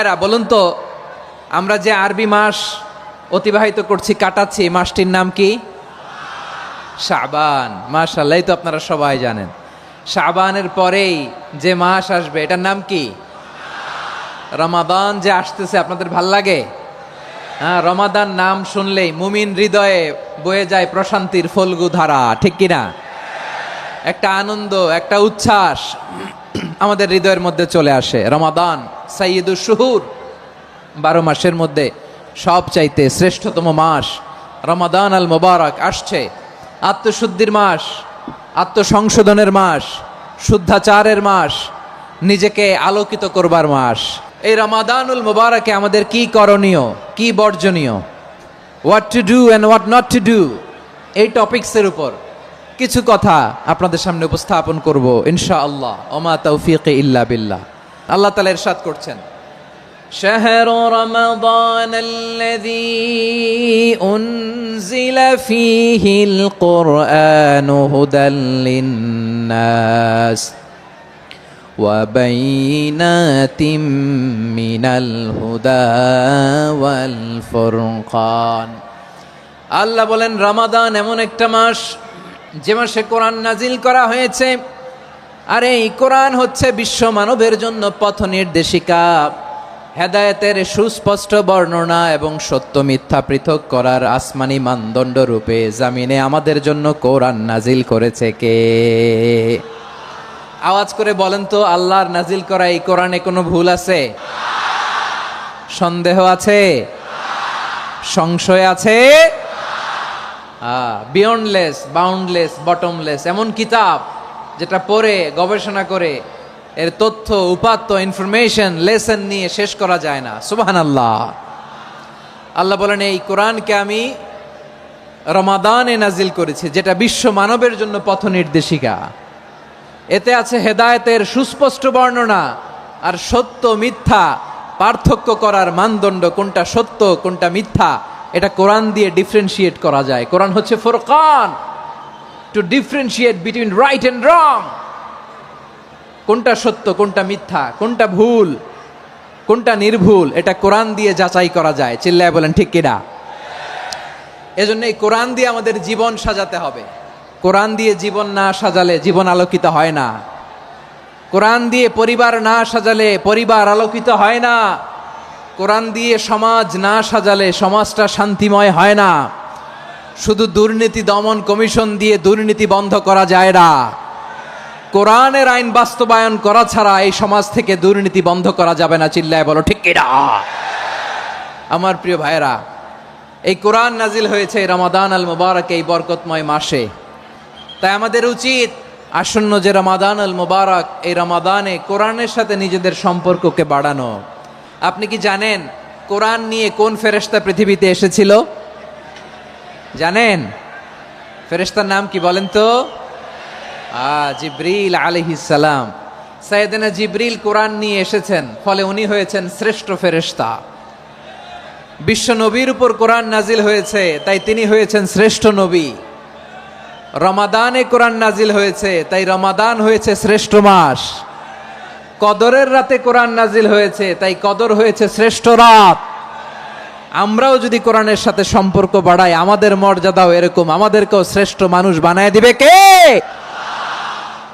এরা বলুন তো, আমরা যে আরবি মাস অতিবাহিত করছি, কাটাচ্ছি, মাসটির নাম কি? শাবান। মাশাআল্লাহ, এই তো আপনারা সবাই জানেন। শাবানের পরেই যে মাস আসবে এটার নাম কি? রমাদান যে আসতেছে, আপনাদের ভাল লাগে? হ্যাঁ, রমাদান নাম শুনলেই মুমিন হৃদয়ে বয়ে যায় প্রশান্তির ফল্গু ধারা, ঠিক কিনা? একটা আনন্দ, একটা উচ্ছ্বাস আমাদের হৃদয়ের মধ্যে চলে আসে। রমাদান সাইয়্যিদুশ শুহুর, 12 মাসের মধ্যে সব চাইতে শ্রেষ্ঠতম মাস রমাদান আল মুবারক আসছে। আত্মশুদ্ধির মাস, আত্মসংশোধনের মাস, শুদ্ধাচারের মাস, নিজেকে আলোকিত করবার মাস। এই রমাদানুল মুবারকে আমাদের কি করণীয়, কি বর্জনীয়, what to do and what not to do, এই টপিকসের উপর কিছু কথা আপনাদের সামনে উপস্থাপন করব ইনশাআল্লাহ। ওমা তাওফীকি ইল্লা বিল্লাহ। আল্লাহ তাআলা ইরশাদ করছেন, شهر رمضان الذي أنزل فيه القرآن هدى للناس وبينات من الهدى والفرقان। আল্লাহ বলেন, রমাদান এমন একটা মাস যে মাসে কোরআন নাজিল করা হয়েছে। আর এই কোরআন হচ্ছে বিশ্ব মানবের জন্য পথ নির্দেশিকা, হেদায়েতের সুস্পষ্ট বর্ণনা এবং সত্য মিথ্যা পৃথক করার আসমানি মানদণ্ড রূপে জামিনে আমাদের জন্য কোরআন নাজিল করেছে কে? আওয়াজ করে বলেন তো, আল্লাহর নাজিল করা এই কোরআনে কোনো ভুল আছে? সন্দেহ আছে? সংশয় আছে? বিয়ন্ডলেস, বাউন্ডলেস, বটমলেস, এমন কিতাব যেটা পড়ে গবেষণা করে এর তথ্য, উপাত্ত, ইনফরমেশন, লেসন নিয়ে শেষ করা যায় না। সুবহানাল্লাহ। আল্লাহ বলেন, এই কোরআনকে আমি রমাদানে নাজিল করেছি, যেটা বিশ্ব মানবের জন্য পথ নির্দেশিকা। এতে আছে হেদায়েতের সুস্পষ্ট বর্ণনা আর সত্য মিথ্যা পার্থক্য করার মানদণ্ড, কোনটা সত্য কোনটা মিথ্যা এটা কোরআন দিয়ে ডিফারেন্সিয়েট করা যায়। কোরআন হচ্ছে ফুরকান, to differentiate between right and wrong. কোনটা সত্য, কোনটা মিথ্যা, কোনটা ভুল, কোনটা নির্ভুল, এটা কোরআন দিয়ে যাচাই করা যায়। চিল্লায় বলেন ঠিক কিনা? এজন্য এই কোরআন দিয়ে আমাদের জীবন সাজাতে হবে। কোরআন দিয়ে জীবন না সাজালে জীবন আলোকিত হয় না। কোরআন দিয়ে পরিবার না সাজালে পরিবার আলোকিত হয় না। কোরআন দিয়ে সমাজ না সাজালে সমাজটা শান্তিময় হয় না। শুধু দুর্নীতি দমন কমিশন দিয়ে দুর্নীতি বন্ধ করা যায় না। কোরআনের আইন বাস্তবায়ন করা ছাড়া এই সমাজ থেকে দুর্নীতি বন্ধ করা যাবে না। চিল্লায় বলো ঠিক কিনা? আমার প্রিয় ভাইরা, এই কোরআন নাজিল হয়েছে রমাদান আল মুবারক, এই বরকতময় মাসে। তাই আমাদের উচিত আসন্ন যে রমাদান আল মুবারক, এই রমাদানে কোরআনের সাথে নিজেদের সম্পর্ককে বাড়ানো। আপনি কি জানেন কোরআন নিয়ে কোন ফেরেশতা পৃথিবীতে এসেছিল? জানেন? ফেরেশতার নাম কি বলেন তো? জিবরিল আলাইহিস সালাম। সাইয়েদনা জিবরিল কোরআন নিয়ে এসেছেন, ফলে উনি হয়েছেন শ্রেষ্ঠ ফেরেশতা। বিশ্ব নবীর উপর কোরআন নাজিল হয়েছে, তাই তিনি হয়েছেন শ্রেষ্ঠ নবী। রমাদানে কোরআন নাজিল হয়েছে, তাই রমাদান হয়েছে শ্রেষ্ঠ মাস। কদরের রাতে কোরআন নাজিল হয়েছে, তাই কদর হয়েছে শ্রেষ্ঠ রাত। আমরাও যদি কোরআনের সাথে সম্পর্ক বাড়াই, আমাদের মর্যাদাও এরকম, আমাদেরকেও শ্রেষ্ঠ মানুষ বানায় দিবে কে?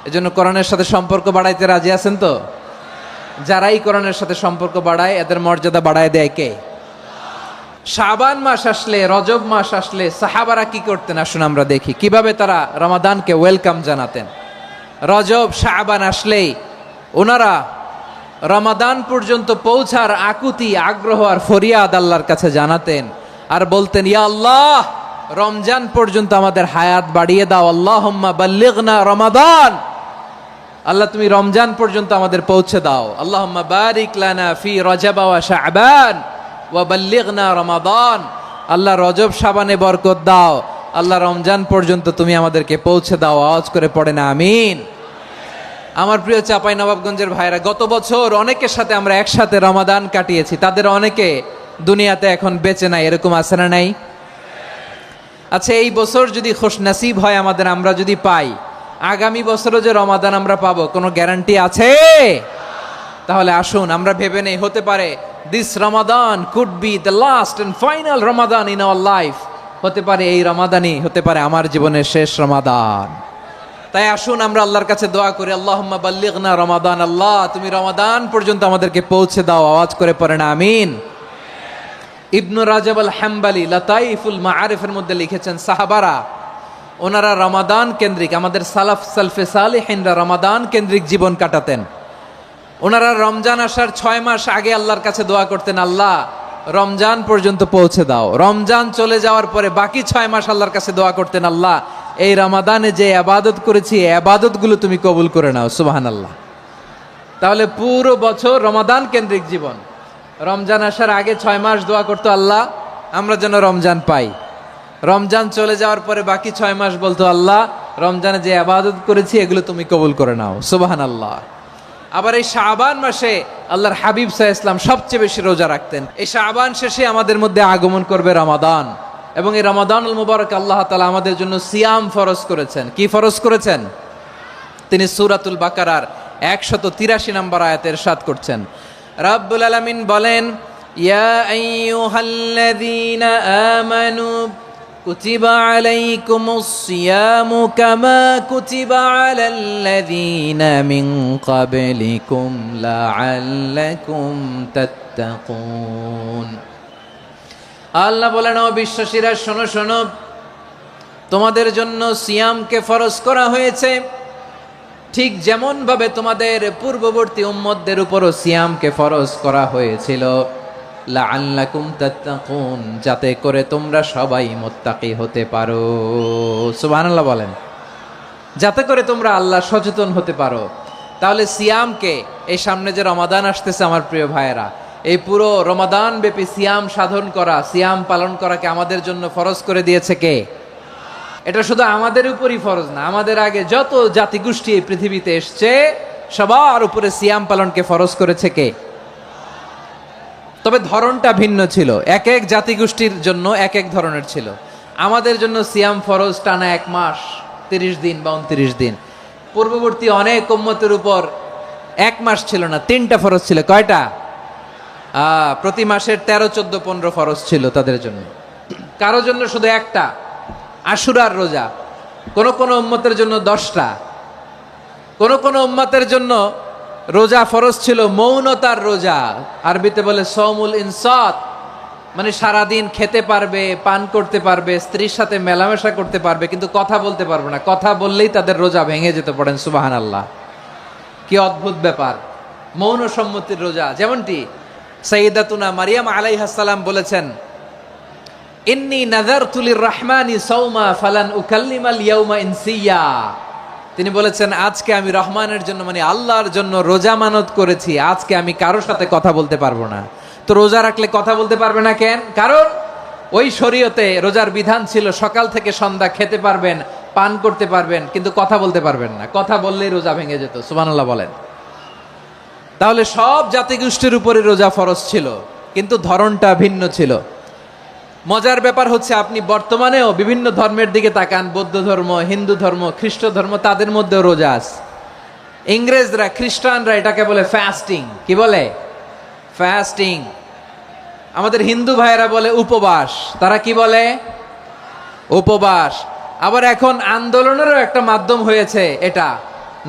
এজন্য কোরআনের সাথে সম্পর্ক বাড়াইতে রাজি আছেন তো? যারাই কোরআনের সাথে সম্পর্ক বাড়ায় এদের মর্যাদা বাড়ায় দেয় কে? শাবান মাস আসলে, রজব মাস আসলে সাহাবারা কি করতেন আসুন আমরা দেখি কিভাবে তারা রমাদানকে ওয়েলকাম জানাতেন। রজব শাবান আসলেই ওনারা রমাদান পর্যন্ত পৌঁছার আকুতি, আগ্রহ আর ফরিয়াদ আল্লাহর কাছে জানাতেন আর বলতেন, ইয়া আল্লাহ, রমজান পর্যন্ত আমাদের হায়াত বাড়িয়ে দাও। আল্লাহুম্মা বাল্লিগনা রমাদান, আল্লাহ তুমি রমজান পর্যন্ত আমাদের পৌঁছে দাও। আল্লাহুম্মা বারিক লানা ফি রজব ওয়া শাবান ওয়া বাল্লিগনা রমাদান, আল্লাহ রজব শাবানে বরকত দাও, আল্লাহ রমজান পর্যন্ত তুমি আমাদেরকে পৌঁছে দাও। আওয়াজ করে পড়ে না আমিন। আমার প্রিয় চাঁপাইনবাবগঞ্জের ভাইরা, গত বছর অনেকের সাথে আমরা একসাথে রমাদান কাটিয়েছি, তাদের অনেকে দুনিয়াতে এখন বেঁচে নাই, এরকম আছে না নাই? আচ্ছা, এই বছর যদি খুশনসিব হয় আমাদের, আমরা যদি পাই, আগামী বছরও যে রমাদান আমরা পাবো কোনো গ্যারান্টি আছে? তাহলে আসুন আমরা ভেবে নেই, হতে পারে this Ramadan could be the last and final Ramadan in our life. হতে পারে এই রমাদানই হতে পারে আমার জীবনের শেষ রমাদান। তাই আসুন আমরা আল্লাহর কাছে দোয়া করি, আল্লাহুম্মা বাল্লিগনা রমাদান। আল্লাহ তুমি রমাদান পর্যন্ত আমাদেরকে পৌঁছে দাও। আওয়াজ করে পড়েন আমিন। ইবনু রাজাব আল হাম্বালি লাতাইফুল মাআরিফের মধ্যে লিখেছেন, সাহাবারা ওনারা রমাদান কেন্দ্রিক, আমাদের সালফে সালেহিনরা রমাদান কেন্দ্রিক জীবন কাটাতেন। ওনারা রমজান আসার 6 মাস আগে আল্লাহর কাছে দোয়া করতেন, আল্লাহ রমজান পর্যন্ত পৌঁছে দাও। রমজান চলে যাওয়ার পরে বাকি 6 মাস আল্লাহর কাছে দোয়া করতেন, আল্লাহ এই রমাদানে যে ইবাদত করেছি এই ইবাদতগুলো তুমি কবুল করে নাও। সুবহানাল্লাহ। তাহলে পুরো বছর রমাদান কেন্দ্রিক জীবন। রমজান আসার আগে 6 মাস দোয়া করতো, আল্লাহ আমরা যেন রমজান পাই। রমজান চলে যাওয়ার পরে বাকি 6 মাস বলতো, আল্লাহ রমজানে যে ইবাদত করেছি এগুলো তুমি কবুল করে নাও। সুবহানাল্লাহ। আবার এই শাবান মাসে আল্লাহর হাবিব সাল্লাল্লাহু আলাইহি ওয়াসাল্লাম সবচেয়ে বেশি রোজা রাখতেন। এই শাবান শেষে আমাদের মধ্যে আগমন করবে রমাদান, এবং এই রমাদানুল মুবারক আল্লাহ তাআলা আমাদের জন্য সিয়াম ফরজ করেছেন। কি ফরজ করেছেন? তিনি সূরাতুল বাকারার 183 নম্বর আয়াতে ইরশাদ করছেন, রাব্বুল আলামিন বলেন, ইয়া আইয়ুহাল্লাযীনা আমানু কুতিবা আলাইকুমুস সিয়ামু কামা কুতিবা আলাল্লাযীনা মিন ক্বাবলিকুম লাআল্লাকুম তাত্তাকুন। আল্লাহ বলেন, ও বিশ্বাসীরা শোনো শোনো, তোমাদের জন্য সিয়ামকে ফরজ করা হয়েছে ঠিক যেমন ভাবে তোমাদের পূর্ববর্তী উম্মতদের উপরও সিয়ামকে ফরজ করা হয়েছিল, লাআল্লাকুম তাত্তাকুন, যাতে করে তোমরা সবাই মুত্তাকি হতে পারো। সুবহানাল্লাহ বলেন, যাতে করে তোমরা আল্লাহ সচেতন হতে পারো। তাহলে সিয়ামকে, এই সামনে যে রমাদান আসতেছে আমার প্রিয় ভাইয়েরা, এই পুরো রমাদান ব্যাপী সিয়াম সাধন করা, সিয়াম পালন করাকে আমাদের জন্য ফরজ করে দিয়েছে কে? এটা শুধু আমাদের উপরই ফরজ না, আমাদের আগে যত জাতিগোষ্ঠী এই পৃথিবীতে এসছে সবার উপরে সিয়াম পালনকে ফরজ করেছে কে? তবে ধরনটা ভিন্ন ছিল, এক এক জাতিগোষ্ঠীর জন্য এক এক ধরনের ছিল। আমাদের জন্য সিয়াম ফরজ টানা 1 মাস 30 দিন বা 29 দিন। পূর্ববর্তী অনেক উম্মতের উপর 1 মাস ছিল না, 3টা ফরজ ছিল। কয়টা? প্রতি মাসের 13, 14, 15 ফরজ ছিল তাদের জন্য। কারো জন্য শুধু একটা, আশুরার রোজা। কোন কোন উম্মতের জন্য 10টা। কোন কোন উম্মতের জন্য রোজা ফরজ ছিল মৌনতার রোজা, আরবিতে বলে সওমুল ইনসাত, মানে সারাদিন খেতে পারবে, পান করতে পারবে, স্ত্রীর সাথে মেলামেশা করতে পারবে, কিন্তু কথা বলতে পারবে না। কথা বললেই তাদের রোজা ভেঙে যেতে পারেন। সুবহানাল্লাহ, কি অদ্ভুত ব্যাপার! মৌন সম্মতির রোজা। যেমনটি সাইয়্যিদাতুনা মারিয়াম আলাইহাস সালাম বলেছেন, ইন্নী নাযারতু লির-রাহমানি সাওমা ফালান উকাল্লিমাল ইয়াওমা ইনসিয়া। তিনি বলেছেন, আজকে আমি রহমানের জন্য, মানে আল্লাহর জন্য রোজা মানত করেছি, আজকে আমি কারোর সাথে কথা বলতে পারবো না। তো রোজা রাখলে কথা বলতে পারবে না কেন? কারণ ওই শরীয়তে রোজার বিধান ছিল সকাল থেকে সন্ধ্যা খেতে পারবেন, পান করতে পারবেন, কিন্তু কথা বলতে পারবেন না। কথা বললেই রোজা ভেঙে যেত। সুবহানাল্লাহ বলেন। তাহলে সব জাতিগোষ্ঠীর উপরে রোজা ফরজ ছিল, কিন্তু ধরনটা ভিন্ন ছিল। মজার ব্যাপার হচ্ছে, আপনি বর্তমানেও বিভিন্ন ধর্মের দিকে তাকান, বৌদ্ধ ধর্ম, হিন্দু ধর্ম, খ্রিস্ট ধর্ম, তাদের মধ্যেও রোজা আছে। ইংরেজরা, খ্রিস্টানরা এটাকে বলে ফাস্টিং। কি বলে? ফাস্টিং। আমাদের হিন্দু ভাইয়েরা বলে উপবাস। তারা কি বলে? উপবাস। আবার এখন আন্দোলনেরও একটা মাধ্যম হয়েছে এটা,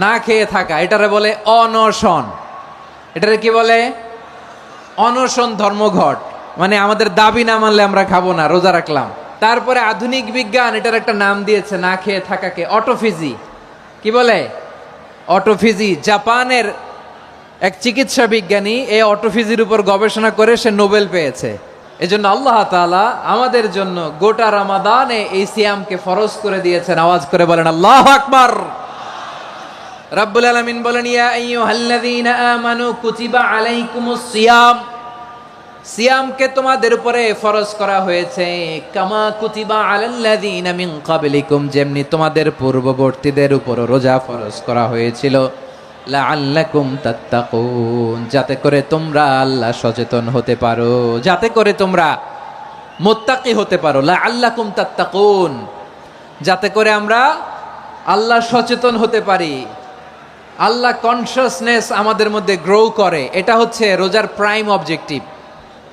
না খেয়ে থাকা। এটারে বলে অনশন। এটারে কি বলে? অনশন ধর্মঘট। মানে আমাদের দাবি না মানলে আমরা খাবো না, রোজা রাখলাম। তারপরে আধুনিক বিজ্ঞান এটার একটা নাম দিয়েছে না খেয়ে থাকাকে, অটোফিজি। কি বলে? অটোফিজি। জাপানের এক চিকিৎসা বিজ্ঞানী এই অটোফিজির উপর গবেষণা করে সে নোবেল পেয়েছে। এজন্য আল্লাহ তাআলা আমাদের জন্য গোটা রমাদানে এই সিয়ামকে ফরজ করে দিয়েছেন। আওয়াজ করে বলেন আল্লাহু আকবার। রাব্বুল আলামিন বলেন, ইয়া আইয়ুহাল্লাযীনা আমানু কুতিবা আলাইকুমুস সিয়াম, সিয়ামকে তোমাদের উপরে ফরজ করা হয়েছে কামা কুতিবা আলাল্লাযীনা মিন ক্বাবলিকুম, যেমনি তোমাদের পূর্ববর্তীদের উপর রোজা ফরজ করা হয়েছিল, লাআল্লাকুম তাত্তাকুন, যাতে করে তোমরা আল্লাহ সচেতন হতে পারো, যাতে করে তোমরা মুত্তাকি হতে পারো। লাআল্লাকুম তাত্তাকুন, যাতে করে আমরা আল্লাহ সচেতন হতে পারি। আল্লাহ কনসিয়াসনেস আমাদের মধ্যে গ্রো করে, এটা হচ্ছে রোজার প্রাইম অবজেক্টিভ।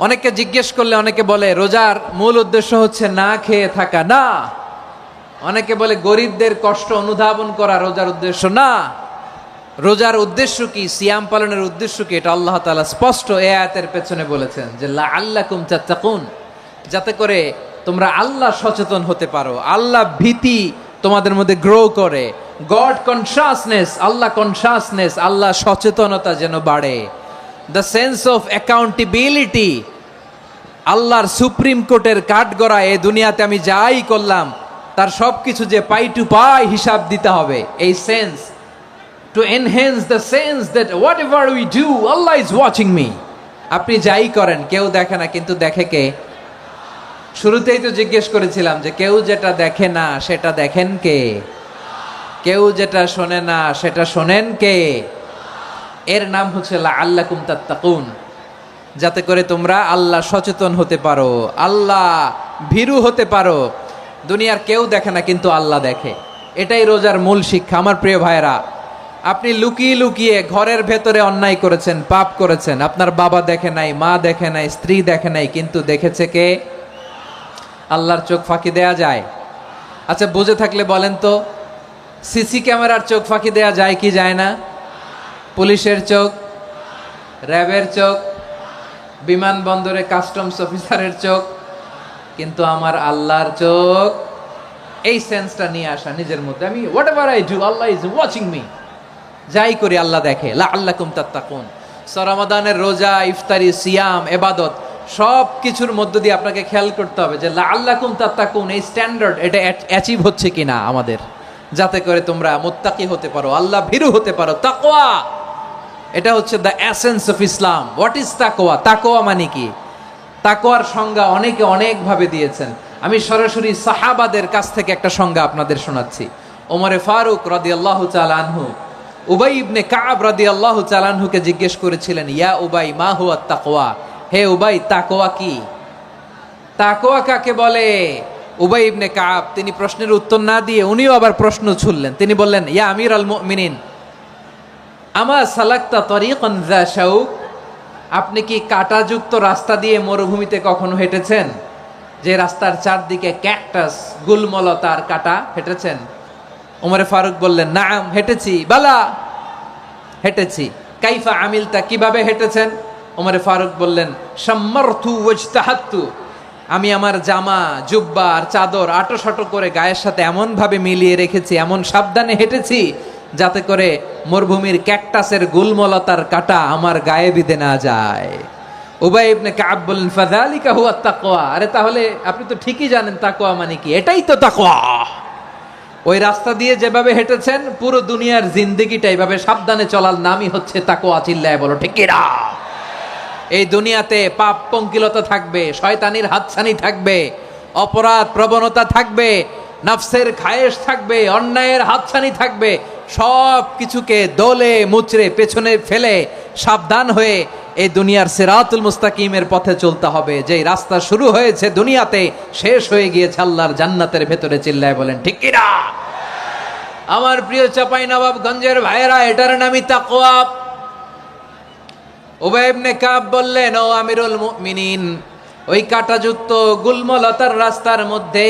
অনেকে জিজ্ঞেস করলে অনেকে বলে রোজার মূল উদ্দেশ্য হচ্ছে না খেয়ে থাকা, না। অনেকে বলে গরিবদের কষ্ট অনুধাবন করা রোজার উদ্দেশ্য, না। রোজার উদ্দেশ্য কি, সিয়াম পালনের উদ্দেশ্য কি, এটা আল্লাহ তাআলা স্পষ্ট এই আয়াতের পেছনে বলেছেন যে লাআল্লাকুম তাত্তাকুন, যাতে করে তোমরা আল্লাহ সচেতন হতে পারো, আল্লাহ ভীতি তোমাদের মধ্যে গ্রো করে, গড কনসাসনেস, আল্লাহ কনসাসনেস, আল্লাহ সচেতনতা যেন বাড়ে, দ্য সেন্স অফ অ্যাকাউন্টেবিলিটি, আল্লাহর সুপ্রিম কোর্টের কাঠগড়া এই দুনিয়াতে আমি যাই করলাম তার সব কিছু যে পাই টু পাই হিসাব দিতে হবে, এই sense, to enhance the sense that what ever we do Allah is watching me. আপনি যাই করেন কেউ দেখে না, কিন্তু দেখে কে? শুরুতেই তো জিজ্ঞেস করেছিলাম যে কেউ যেটা দেখে না সেটা দেখেন কে? কেউ যেটা শোনে না সেটা শোনেন কে? এর নাম হচ্ছে লাআল্লাকুম তাত্তাকুন, যাতে করে তোমরা আল্লাহ সচেতন হতে পারো, আল্লাহ ভীরু হতে পারো। দুনিয়ার কেউ দেখে না, কিন্তু আল্লাহ দেখে। এটাই রোজার মূল শিক্ষা। আমার প্রিয় ভাইরা, আপনি লুকিয়ে লুকিয়ে ঘরের ভেতরে অন্যায় করেছেন, পাপ করেছেন, আপনার বাবা দেখে নাই, মা দেখে নাই, স্ত্রী দেখে নাই, কিন্তু দেখেছে কে? আল্লাহর চোখ ফাঁকি দেয়া যায়? আচ্ছা, বুঝে থাকলে বলেন তো, সিসি ক্যামেরার চোখ ফাঁকি দেয়া যায় কি যায় না? পুলিশের চোখ, র্যাবের চোখ, বিমানবন্দরে কাস্টমস অফিসারের চোখ, কিন্তু আমার আল্লাহর চোখ। এই সেন্সটা নিয়ে আসা নিজের মধ্যে, আমি what ever I do Allah is watching me, যাই করি আল্লাহ দেখে। লাআল্লাকুম তাত্তাকুন। রমাদানের রোজা, ইফতারি, সিয়াম, ইবাদত সব কিছুর মধ্য দিয়ে আপনাকে খেয়াল করতে হবে যে লাআল্লাকুম তাত্তাকুন এই স্ট্যান্ডার্ড এটা অ্যাচিভ হচ্ছে কিনা আমাদের, যাতে করে তোমরা মুত্তাকি হতে পারো, আল্লাহ ভীরু হতে পারো। তাকওয়া, এটা হচ্ছে the essence of Islam. What is তাকওয়া? তাকওয়া মানে কি? তাকওয়ার সংজ্ঞা অনেকে অনেকভাবে দিয়েছেন। আমি সরাসরি সাহাবাদের কাছ থেকে একটা সংজ্ঞা আপনাদের শোনাচ্ছি। ওমরে ফারুক রাদিয়াল্লাহু তাআলা আনহু উবাই ইবনে কাব রাদিয়াল্লাহু তাআলা আনহুকে জিজ্ঞেস করেছিলেন, ইয়া উবাই মা হুয়া তাকওয়া, হে উবাই তাকওয়া কি? তাকওয়া কাকে বলে? উবাই ইবনে কাব তিনি প্রশ্নের উত্তর না দিয়ে উনিও আবার প্রশ্ন ছুড়লেন। তিনি বললেন, ইয়া আমিরাল মুমিনিন আমা সালাকতা তরিকান যা শাউক, আপনি কি কাঁটাযুক্ত রাস্তা দিয়ে মরুভূমিতে কখনো হেঁটেছেন? যে রাস্তার চারদিকে ক্যাকটাস, গুলমলতার কাঁটা, হেঁটেছেন? ওমরে ফারুক বললেন, নাম, হেঁটেছি। বালা, হেঁটেছি। কাইফা আমিলতা, কিভাবে হেঁটেছেন? ওমরে ফারুক বললেন, শাম্মারতু ওয়াজতাহাত্তু, আমি আমার জামা, জুব্বা আর চাদর আটো করে গায়ের সাথে এমন ভাবে মিলিয়ে রেখেছি, এমন সাবধানে হেঁটেছি যাতে করে মরুভূমির ক্যাকটাসের গুলমলতার কাঁটা আমার গায়ে বিঁধে না যায়। উবাই ইবনে কাব বললেন, ফাযালিকা হুয়া তাকওয়া, আরে তাহলে আপনি তো ঠিকই জানেন তাকওয়া মানে কি, এটাই তো তাকওয়া। ওই রাস্তা দিয়ে যেভাবে হেঁটেছেন পুরো দুনিয়ার জিন্দেগিটা এইভাবে সাবধানে চলার নামই হচ্ছে তাকওয়া। চিল্লায় বলো ঠিক কিনা? এই দুনিয়াতে পাপ পঙ্কিলতা থাকবে, শয়তানির হাতছানি থাকবে, অপরাধ প্রবণতা থাকবে, নফসের খায়েশ থাকবে, অন্যায়ের হাতছানি থাকবে, সব কিছুকে দলে মুচড়ে পেছনে ফেলে সাবধান হয়ে এই দুনিয়ার সিরাতুল মুস্তাকিমের পথে চলতে হবে। যেই রাস্তা শুরু হয়েছে দুনিয়াতে, শেষ হয়ে গিয়েছে আল্লাহর জান্নাতের ভেতরে। চিল্লায় বলেন ঠিক কিনা? আমার প্রিয় চাঁপাইনবাবগঞ্জের ভাইয়েরা, এটার নামই তাকওয়া। উবাই ইবনে কাব বললেন, ও আমিরুল মুমিনিন, ওই কাঁটাযুক্ত গুলমলতার রাস্তার মধ্যে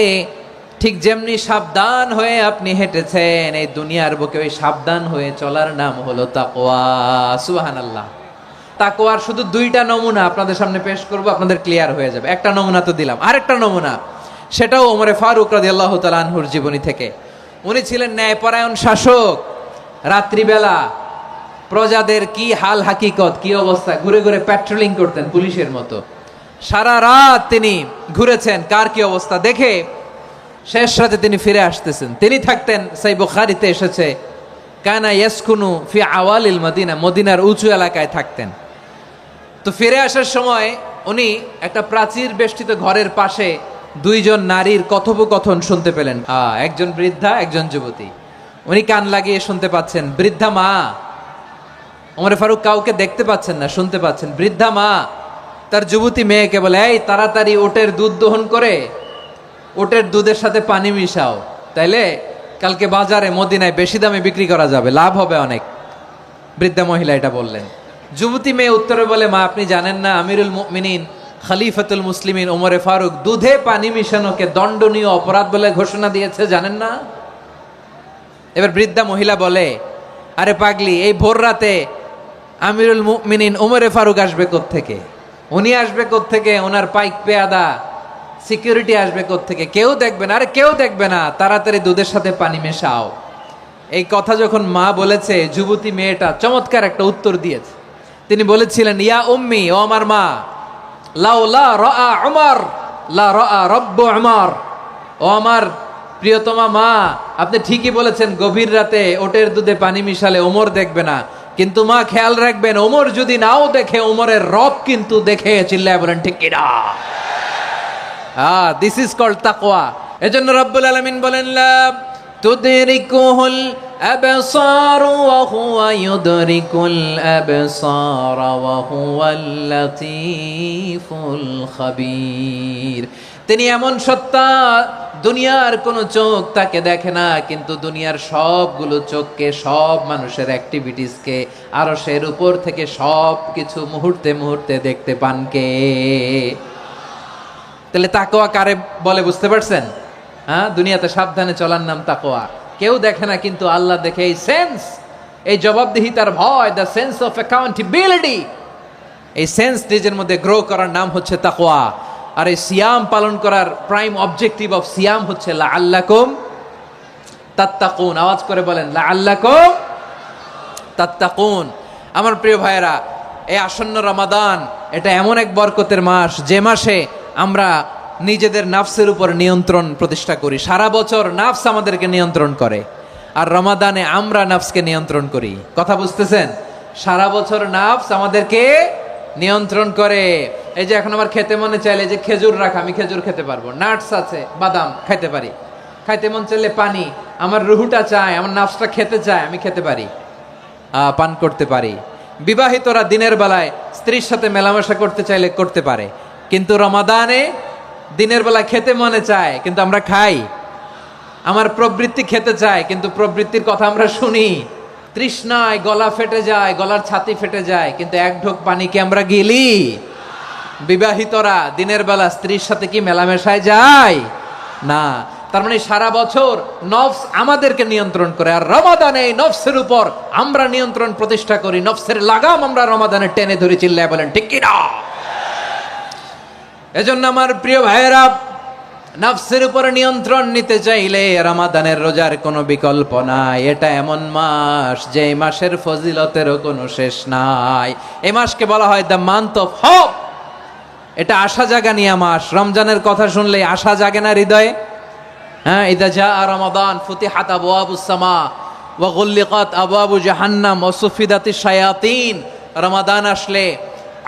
ঠিক যেমনি সাবধান হয়ে আপনি হেঁটেছেন, এই দুনিয়ার বুকে ওই সাবধান হয়ে চলার নাম হলো তাকওয়া। সুবহানাল্লাহ। তাকওয়ার শুধু দুইটা নমুনা আপনাদের সামনে পেশ করব, আপনাদের ক্লিয়ার হয়ে যাবে। একটা নমুনা তো দিলাম, আরেকটা নমুনা, সেটাও ওমরে ফারুক রাদিয়াল্লাহু তাআলা আনহুর জীবনী থেকে। উনি ছিলেন ন্যায়পরায়ণ শাসক। রাত্রিবেলা প্রজাদের কি হাল হাকিকত, কি অবস্থা, ঘুরে ঘুরে প্যাট্রোলিং করতেন পুলিশের মতো। সারা রাত তিনি ঘুরেছেন কার কি অবস্থা দেখে, শেষ রাতে তিনি ফিরে আসতেছেন। তিনি থাকতেন, সেই বুখারীতে এসেছে, কানা ইয়াসকুনু ফি আওয়ালিল মদিনা, মদিনার উঁচু এলাকায় থাকতেন। তো ফিরে আসার সময় উনি একটা প্রাচীর বেষ্টিত ঘরের পাশে দুইজন নারীর কথোপকথন শুনতে পেলেন। একজন বৃদ্ধা, একজন যুবতী। উনি কান লাগিয়ে শুনতে পাচ্ছেন। বৃদ্ধা মা, ওমর ফারুক কাউকে দেখতে পাচ্ছেন না, শুনতে পাচ্ছেন। বৃদ্ধা মা তার যুবতী মেয়েকে বলে, এই তাড়াতাড়ি ওটের দুধ দহন করে ওটের দুধের সাথে পানি মিশাও, তাইলে কালকে বাজারে মদিনায় বেশি দামে বিক্রি করা যাবে, লাভ হবে অনেক। বৃদ্ধা মহিলা এটা বললেন। যুবতী মেয়ে উত্তরে বলে, মা আপনি জানেন না আমিরুল মুমিনিন খলিফাতুল মুসলিমিন ওমরে ফারুক দুধে পানি মিশানোকে দণ্ডনীয় অপরাধ বলে ঘোষণা দিয়েছে, জানেন না? এবার বৃদ্ধা মহিলা বলে, আরে পাগলি, এই ভোর রাতে আমিরুল মুমিনিন ওমরে ফারুক আসবে কোত্থেকে? উনি আসবে কোত্থেকে? ওনার পাইক পেয়াদা সিকিউরিটি আসবে কোত্থেকে? কেউ দেখবে না। আরে কেউ দেখবে না, তাড়াতাড়ি দুধের সাথে পানি মেশাও। এই কথা যখন মা বলেছে, যুবতী মেয়েটা চমৎকার একটা উত্তর দিয়েছে। তিনি বলেছিলেন, ইয়া উম্মি, ও আমার মা, লাউলা রাআ উমর লা রাআ রব্বু উমর। ও আমার প্রিয়তমা মা, আপনি ঠিকই বলেছেন, গভীর রাতে ওটের দুধে পানি মিশালে ওমর দেখবে না, কিন্তু মা খেয়াল রাখবেন, ওমর যদি নাও দেখে, ওমরের রব কিন্তু দেখে। চিল্লায় বলেন ঠিক কিনা? দিস ইজ কল্ড তাকওয়া। এজন্য রব্বুল আলামিন বলেন, লা তুদরিকুহুল আবসার ওয়া হুয়া ইউদরিকুল আবসার ওয়া হুয়াল লাতীফুল খাবীর। তিনি এমন সত্তা, দুনিয়ার কোনো চোখ তাকে দেখে না, কিন্তু দুনিয়ার সবগুলো চোখকে, সব মানুষের অ্যাক্টিভিটিসকে, আরশের উপর থেকে সব কিছু মুহূর্তে মুহূর্তে দেখতে পান কে? তাহলে তাকওয়া কারে বলে বুঝতে পারছেন? হ্যাঁ, দুনিয়াতে সাবধানে চলার নাম তাকওয়া। কেউ দেখে না, কিন্তু আল্লাহ দেখে। এই সেন্স, এই জবাবদিহিতার ভয়, দ্য সেন্স অফ অ্যাকাউন্টেবিলিটি, এই সেন্স নিজের মধ্যে গ্রো করার নাম হচ্ছে তাকওয়া। আর এই সিয়াম পালন করার প্রাইম অবজেক্টিভ অফ সিয়াম হচ্ছে লাআল্লাকুম তাত্তাকুন। আওয়াজ করে বলেন, লাআল্লাকুম তাত্তাকুন। আমার প্রিয় ভাইয়েরা, এই আসন্ন রমাদান এটা এমন এক বরকতের মাস, যে মাসে আমরা নিজেদের নাফসের উপর নিয়ন্ত্রণ প্রতিষ্ঠা করি। সারা বছর নাফস আমাদেরকে নিয়ন্ত্রণ করে, আর রমাদানে আমরা নাফসকে নিয়ন্ত্রণ করি। কথা বুঝতেছেন? সারা বছর নাফস আমাদেরকে নিয়ন্ত্রণ করে। এই যে এখন আমার খেতে মনে চাইলে যে খেজুর রাখা, আমি খেজুর খেতে পারবো, নাটস আছে, বাদাম খাইতে পারি। খাইতে মন চাইলে পানি, আমার রুহুটা চায়, আমার নাফসটা খেতে চায়, আমি খেতে পারি, পান করতে পারি। বিবাহিতরা দিনের বেলায় স্ত্রীর সাথে মেলামেশা করতে চাইলে করতে পারে, কিন্তু রমাদানে দিনের বেলা খেতে মনে চায়, কিন্তু আমরা খাই। আমার প্রবৃত্তি খেতে চায়, কিন্তু প্রবৃত্তির কথা আমরা শুনি। তৃষ্ণায় গলা ফেটে যায়, গলার ছাতি ফেটে যায়, কিন্তু এক ঢোক পানি কি আমরা গিলি? বিবাহিতরা দিনের বেলা স্ত্রীর সাথে কি মেলামেশায় যায়? না। তার মানে সারা বছর নফস আমাদেরকে নিয়ন্ত্রণ করে, আর রমাদানে এই নফসের উপর আমরা নিয়ন্ত্রণ প্রতিষ্ঠা করি। নফসের লাগাম আমরা রমাদানে টেনে ধরে। চিল্লায় বলেন ঠিক কিনা? এজন্য আমার প্রিয় ভাইয়েরা, নফসের উপর নিয়ন্ত্রণ নিতে চাইলে রমাদানের রোজার কোনো বিকল্প নাই। এটা এমন মাস, যে মাসের ফজিলতেরও কোনো শেষ নাই। এই মাসকে বলা হয় দ্য মান্থ অফ হোপ। এটা আশা জাগানিয়া মাস। রমজানের কথা শুনলে আশা জাগে না হৃদয়ে? হ্যাঁ, ইদা জাআ রমাদান ফুতিহাত আবওয়াবুস সামা ওয়া গুল্লিকাত আবওয়াবু জাহান্নাম ওয়া সুফিদাতিশ শায়াতিন। রমাদান আসলে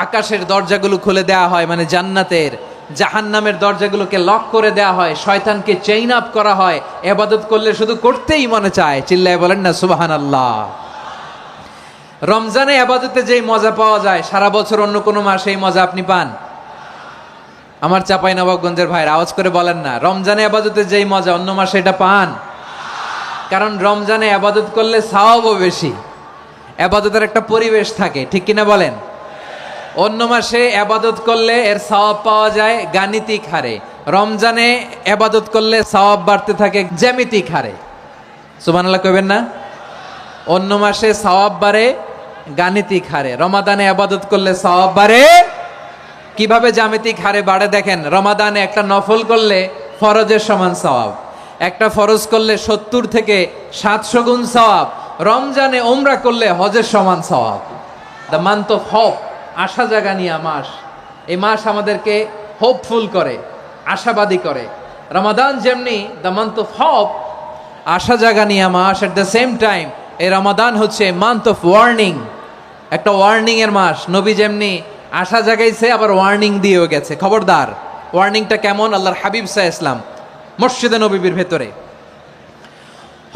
আকাশের দরজাগুলো খুলে দেওয়া হয়, মানে জান্নাতের। জাহান্নামের দরজাগুলোকে লক করে দেওয়া হয়, শয়তানকে চেইন আপ করা হয়। ইবাদত করলে শুধু করতেই মনে চায়। চিল্লায় বলেন না সুবহানাল্লাহ। রমজানে ইবাদতে যেই মজা পাওয়া যায়, সারা বছর অন্য কোনো মাসে এই মজা আপনি পান? আমার চাঁপাইনবাবগঞ্জের ভাইরা আওয়াজ করে বলেন না, রমজানে ইবাদতে যেই মজা অন্য মাসে এটা পান? কারণ রমজানে ইবাদত করলে সওয়াবও বেশি, ইবাদতের একটা পরিবেশ থাকে, ঠিক কিনা বলেন? অন্য মাসে ইবাদত করলে এর সওয়াব পাওয়া যায় গাণিতিক হারে, রমজানে ইবাদত করলে সওয়াব বাড়তে থাকে জ্যামিতিক হারে। সুবহানাল্লাহ কইবেন না? অন্য মাসে সওয়াব বাড়ে গাণিতিক হারে, রমাদানে ইবাদত করলে সওয়াব বাড়ে কিভাবে? জ্যামিতিক হারে বাড়ে। দেখেন, রমাদানে একটা নফল করলে ফরজের সমান সওয়াব, একটা ফরজ করলে 70 থেকে 700 গুণ সওয়াব, রমজানে উমরা করলে হজের সমান সওয়াব। দ্য মান্থ অফ হোপ, আশা জাগানিয়া মাস। এই মাস আমাদেরকে হোপফুল করে, আশাবাদী করে। রমাদান যেমনি দ্য মান্থ অফ হোপ, আশা জাগানিয়া মাস, এট দ্য সেম টাইম এই রমাদান হচ্ছে মান্থ অফ ওয়ার্নিং, একটা ওয়ার্নিং এর মাস। নবী যেমনি আশা জাগাইছে, আবার ওয়ার্নিং দিয়েও গেছে, খবরদার। ওয়ার্নিংটা কেমন? আল্লাহর হাবিব সাল্লাল্লাহু আলাইহি ওয়াসাল্লাম মসজিদে নববীর ভেতরে,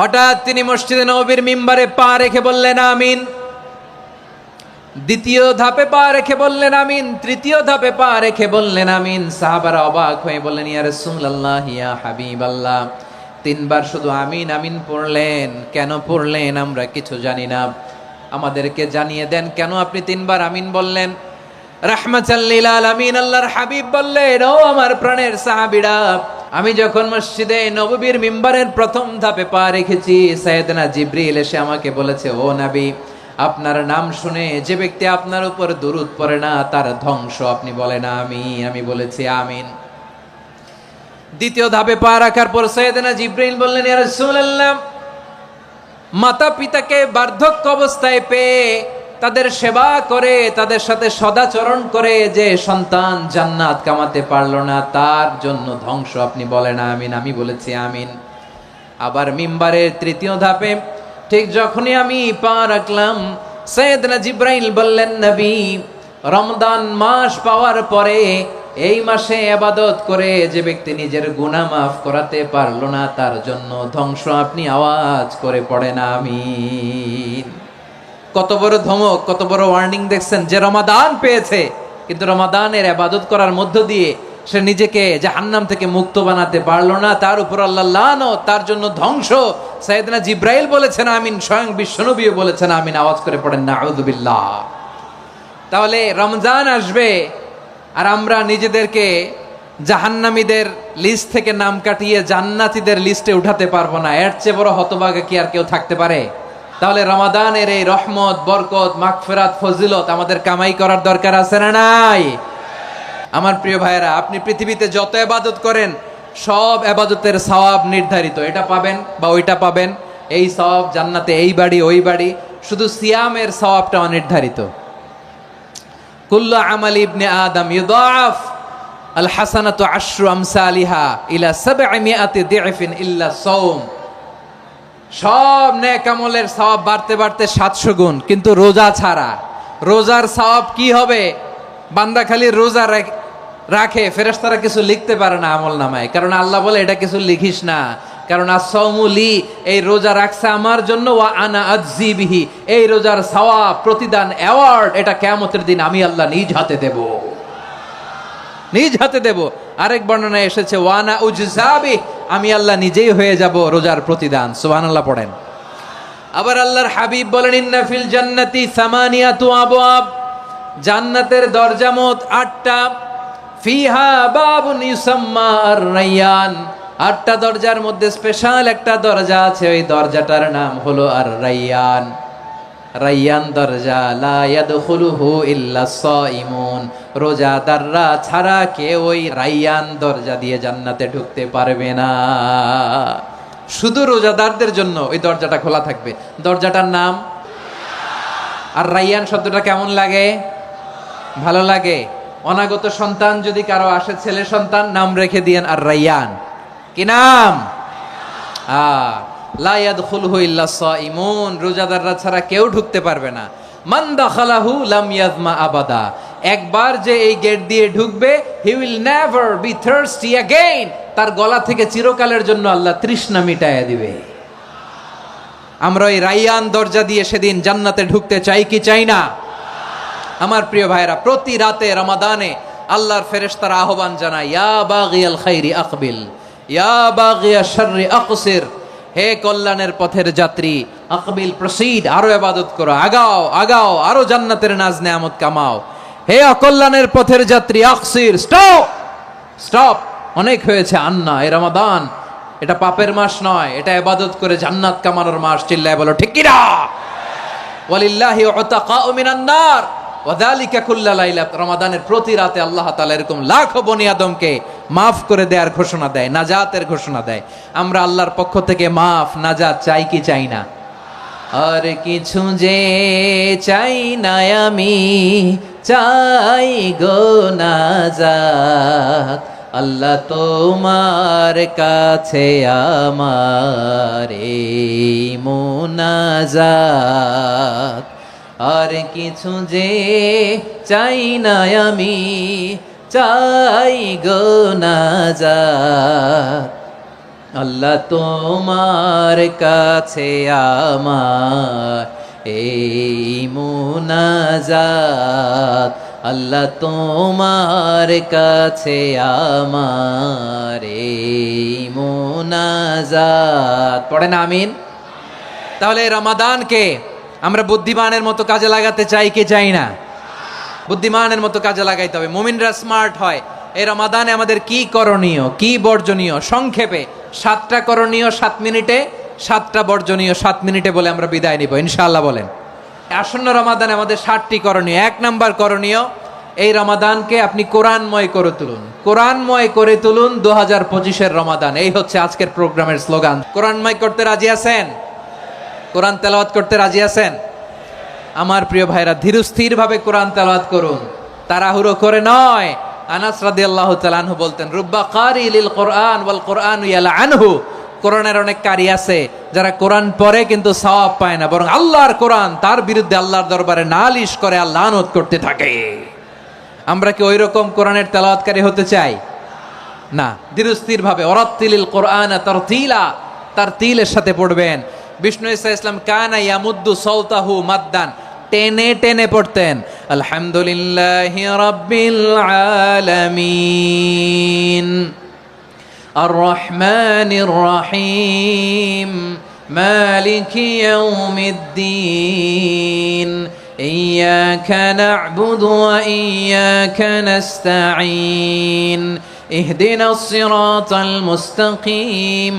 হঠাৎ তিনি মসজিদে নববীর মিম্বারে পা রেখে বললেন আমিন। দ্বিতীয় ধাপে পা রেখে বললেন আমিন, তৃতীয় ধাপে পা রেখে বললেন আমিন। সাহাবারা অবাক হয়ে বললেন, ইয়া রাসূলুল্লাহ, ইয়া হাবিবাল্লাহ, 3 বার শুধু আমিন আমিন পড়লেন, কেন পড়লেন আমরা কিছু জানি না। আমাদেরকে জানিয়ে দেন কেন আপনি 3 বার আমিন বললেন। রাহমাতাল লিল আলামিন আল্লাহর হাবিব বললেন, ও আমার প্রাণের সাহাবীরা, আমি যখন মসজিদে নববীর মিম্বারের প্রথম ধাপে পা রেখেছি, সাইয়েদনা জিবরিল এসে আমাকে বলেছে, ও নবী, আপনার নাম শুনে যে ব্যক্তি আপনার উপর দুরূদ পড়ে না তার ধ্বংস। আপনি বলেন আমিন। আমি বলেছি আমিন। দ্বিতীয় ধাপে পা রাখার পর সাইয়েদনা জিবরিল বললেন, ইয়া রাসূলুল্লাহ, মাতা পিতাকে বার্ধক্য অবস্থায় পেয়ে তাদের সেবা করে, তাদের সাথে সদাচরণ করে যে সন্তান জান্নাত কামাতে পারলো না তার জন্য ধ্বংস। আপনি বলেন আমিন। আমি বলেছি আমিন। আবার মিম্বারের তৃতীয় ধাপে ঠিক যখনই আমি পা রাখলাম, সাইয়েদনা জিবরাইল বললেন, নবী, রমজান মাস পাওয়ার পরে এই মাসে ইবাদত করে যে ব্যক্তি নিজের গুনাহ মাফ করাতে পারলো না তার জন্য ধ্বংস। আপনি আওয়াজ করে পড়েন আমিন। কত বড় ধমক, কত বড় ওয়ার্নিং দেখছেন। যে রমাদান পেয়েছে কিন্তু রমাদানের ইবাদত করার মধ্য দিয়ে সে নিজেকে জাহান্নাম থেকে মুক্ত বানাতে পারলো না, তার উপর আল্লাহ লানত, তার জন্য ধ্বংস। সাইয়েদনা জিবরাইল বলেছেন আমিন, স্বয়ং বিশ্বনবীও বলেছেন আমিন। আওয়াজ করে পড়েন নাউযুবিল্লাহ। তাহলে রমজান আসবে আর আমরা নিজেদেরকে জাহান্নামীদের লিস্ট থেকে নাম কাটিয়ে জান্নাতীদের লিস্টে উঠাতে পারবো না। এর চেয়ে বড় হতভাগা কি আর কেউ থাকতে পারে? তাহলে রমাদানের এই রহমত, বরকত, মাগফিরাত, ফজিলত আমাদের কামাই করার দরকার আছে না নাই? আমার প্রিয় ভাইয়েরা, আপনি পৃথিবীতে যত ইবাদত করেন সব ইবাদতের সওয়াব নির্ধারিত। এটা পাবেন বা ওইটা পাবেন, এই সওয়াব জান্নাতে, এই বাড়ি ওই বাড়ি। শুধু সিয়ামের সওয়াবটা অনির্ধারিত। কুল্লু আমালি ইবনে আদম ইউদাআফ আল হাসানাতু আশরু আমসালিহা ইলা 700 দি'ফিন ইল্লা সাওম। সব নেক আমলের সওয়াব বাড়তে বাড়তে 700 গুণ, কিন্তু রোজা ছাড়া। রোজার সওয়াব কি হবে? বান্দা খালি রোজা রাখে, ফেরেশতারা কিছু লিখতে পারে না আমল নামায়, কারণ আল্লাহ বলে এটা কিছু লিখিস না, কারণ as-সাওমু লি, এই রোজা রাখছে আমার জন্য, ওয়া আনা আজজি বিহি, এই রোজার সওয়াব, প্রতিদান, অ্যাওয়ার্ড এটা কিয়ামতের দিন আমি আল্লাহ নিজ হাতে দেব, নিজ হাতে দেব। আরেক বর্ণনায় এসেছে ওয়ানা উজজাবি, আমি আল্লাহ নিজেই হয়ে যাব রোজার প্রতিদান। সুবহানাল্লাহ পড়েন। আবার আল্লাহর হাবিব বলেন, ইন্না ফিল জান্নাতি সামানিয়াতু আবওয়াব, জান্নাতের দরজা মোট 8টা। ফিহা বাবুন ইউসাম্মা আর-রায়্যান, 8টা দরজার মধ্যে স্পেশাল একটা দরজা আছে, ওই দরজাটার নাম হলো আর-রায়্যান। রায়্যান দরজা, লা ইয়াদখুলুহু ইল্লা সাইমুন, রোজাদাররা ছাড়া কেউ ওই রায়্যান দরজা দিয়ে জান্নাতে ঢুকতে পারবে না। শুধু রোজাদারদের জন্য ওই দরজাটা খোলা থাকবে। দরজাটার নাম আর রায়্যান। শব্দটা কেমন লাগে? ভালো লাগে। অনাগত সন্তান যদি কারো আসে, ছেলে সন্তান, নাম রেখে দিয়েন আর রায়্যান। কি নাম? লা ইয়াদখুলুহু ইল্লা সাইমুন, রোজাদাররা ছাড়া কেউ ঢুকতে পারবে না। মান দাখালাহু লাম ইয়াজমা আবাদা, একবার যে এই গেট দিয়ে ঢুকবে, he will never be thirsty again, তার গলা থেকে চিরকালের জন্য আল্লাহ তৃষ্ণা মিটাইয়া দিবে। আমরা ওই রায়্যান দরজা দিয়ে সেদিন জান্নাতে ঢুকতে চাই কি চাই না? আমার প্রিয় ভাইরা, প্রতি রাতে রমাদানে আল্লাহর ফেরেশতারা আহ্বান জানায়, ইয়া বাগিয়াল খাইরি আকবিল, ইয়া বাগিয়াশ শাররি আকসির, হে কল্যাণের পথের যাত্রী, আকবিল, প্রসিড, আরো ইবাদত করো, আগাও আগাও, আরো জান্নাতের নাজ নেয়ামত কামাও। হে অকল্যাণের পথের যাত্রী, আকসির, স্টপ স্টপ, অনেক হয়েছে। আন্না, এ রমাদান এটা পাপের মাস নয়, এটা ইবাদত করে জান্নাত কামানোর মাস। চিল্লায় বলো ঠিক কিনা? ওয়ালিল্লাহি উতাকাউ মিনান নার ওয়া যালিকা কুল্লা লাইলা, রমাদানের প্রতি রাতে আল্লাহ তাআলা এরকম লাখো বনি আদমকে মাফ করে দেওয়ার ঘোষণা দেয়, নাজাতের ঘোষণা দেয়। আমরা আল্লাহর পক্ষ থেকে মাফ, নাজাত চাই কি চাই না? আর কিছু যে চাই না আমি, চাই গো নাজাত, আল্লাহ তোমার কাছে আমার এই মুনাজাত। আর কিছু যে চাই না আমি, চাই গো নাজাত, আল্লাহ তোমার কাছে আমার এই মুনাজাত, আল্লাহ তোমার কাছে আমার এই মুনাজাত। পড়েন আমিন। তাহলে রমাদানকে আমরা বুদ্ধিমানের মতো কাজে লাগাতে চাই কি চাই না? বুদ্ধিমানের মতো কাজে লাগাইতে হবে, মুমিনরা স্মার্ট হয়। এই রমাদানে আমাদের কি করণীয়, কি বর্জনীয়, সংক্ষেপে 7টা করণীয় 7 মিনিটে, 7টা বর্জনীয় 7 মিনিটে বলে আমরা বিদায় নিব ইনশাআল্লাহ। বলেন, আসন্ন রমাদানে আমাদের 7টি করণীয়। 1 নাম্বার করণীয়, এই রমাদানকে আপনি কোরআনময় করে তুলুন। কোরআনময় করে তুলুন 2025-এর রমাদান, এই হচ্ছে আজকের প্রোগ্রামের স্লোগান। কোরআনময় করতে রাজি আছেন? কোরআন তেলাওয়াত করতে রাজি আছেন? আমার প্রিয় ভাইরা, ধীরস্থির ভাবে কোরআন তেলাওয়াত করুন, তাড়াহুড়ো করে নয়। আনাস রাদিয়াল্লাহু তাআলা আনহু বলতেন, রুব্বা কারি লিল কোরআন ওয়াল কোরআন ইয়ালআনহু। কোরআনের অনেক কারি আছে যারা কোরআন পড়ে কিন্তু সওয়াব পায় না, বরং আল্লাহর কোরআন তার বিরুদ্ধে আল্লাহর দরবারে নালিশ করে আর লানত করতে থাকে। আমরা কি ওই রকম কোরআনের তেলাওয়াতকারী হতে চাই? না। ধীরস্থির ভাবে ওয়ারাত্তিলিল কোরআন তারতিলা, তারতিলের সাথে পড়বেন। বিষ্ণু ঈসা ইসলাম কানা ইয়ামুদ্দু সাওতাহু মাদ্দান, টেনে টেনে পড়তেন। আলহামদুলিল্লাহি রাব্বিল আলামিন আর রহমানির রহিম মালিকি ইয়াউমিদ্দিন ইয়্যাকা না'বুদু ওয়া ইয়্যাকা নাস্তাঈন ইহদিনাস সিরাতাল মুস্তাকিম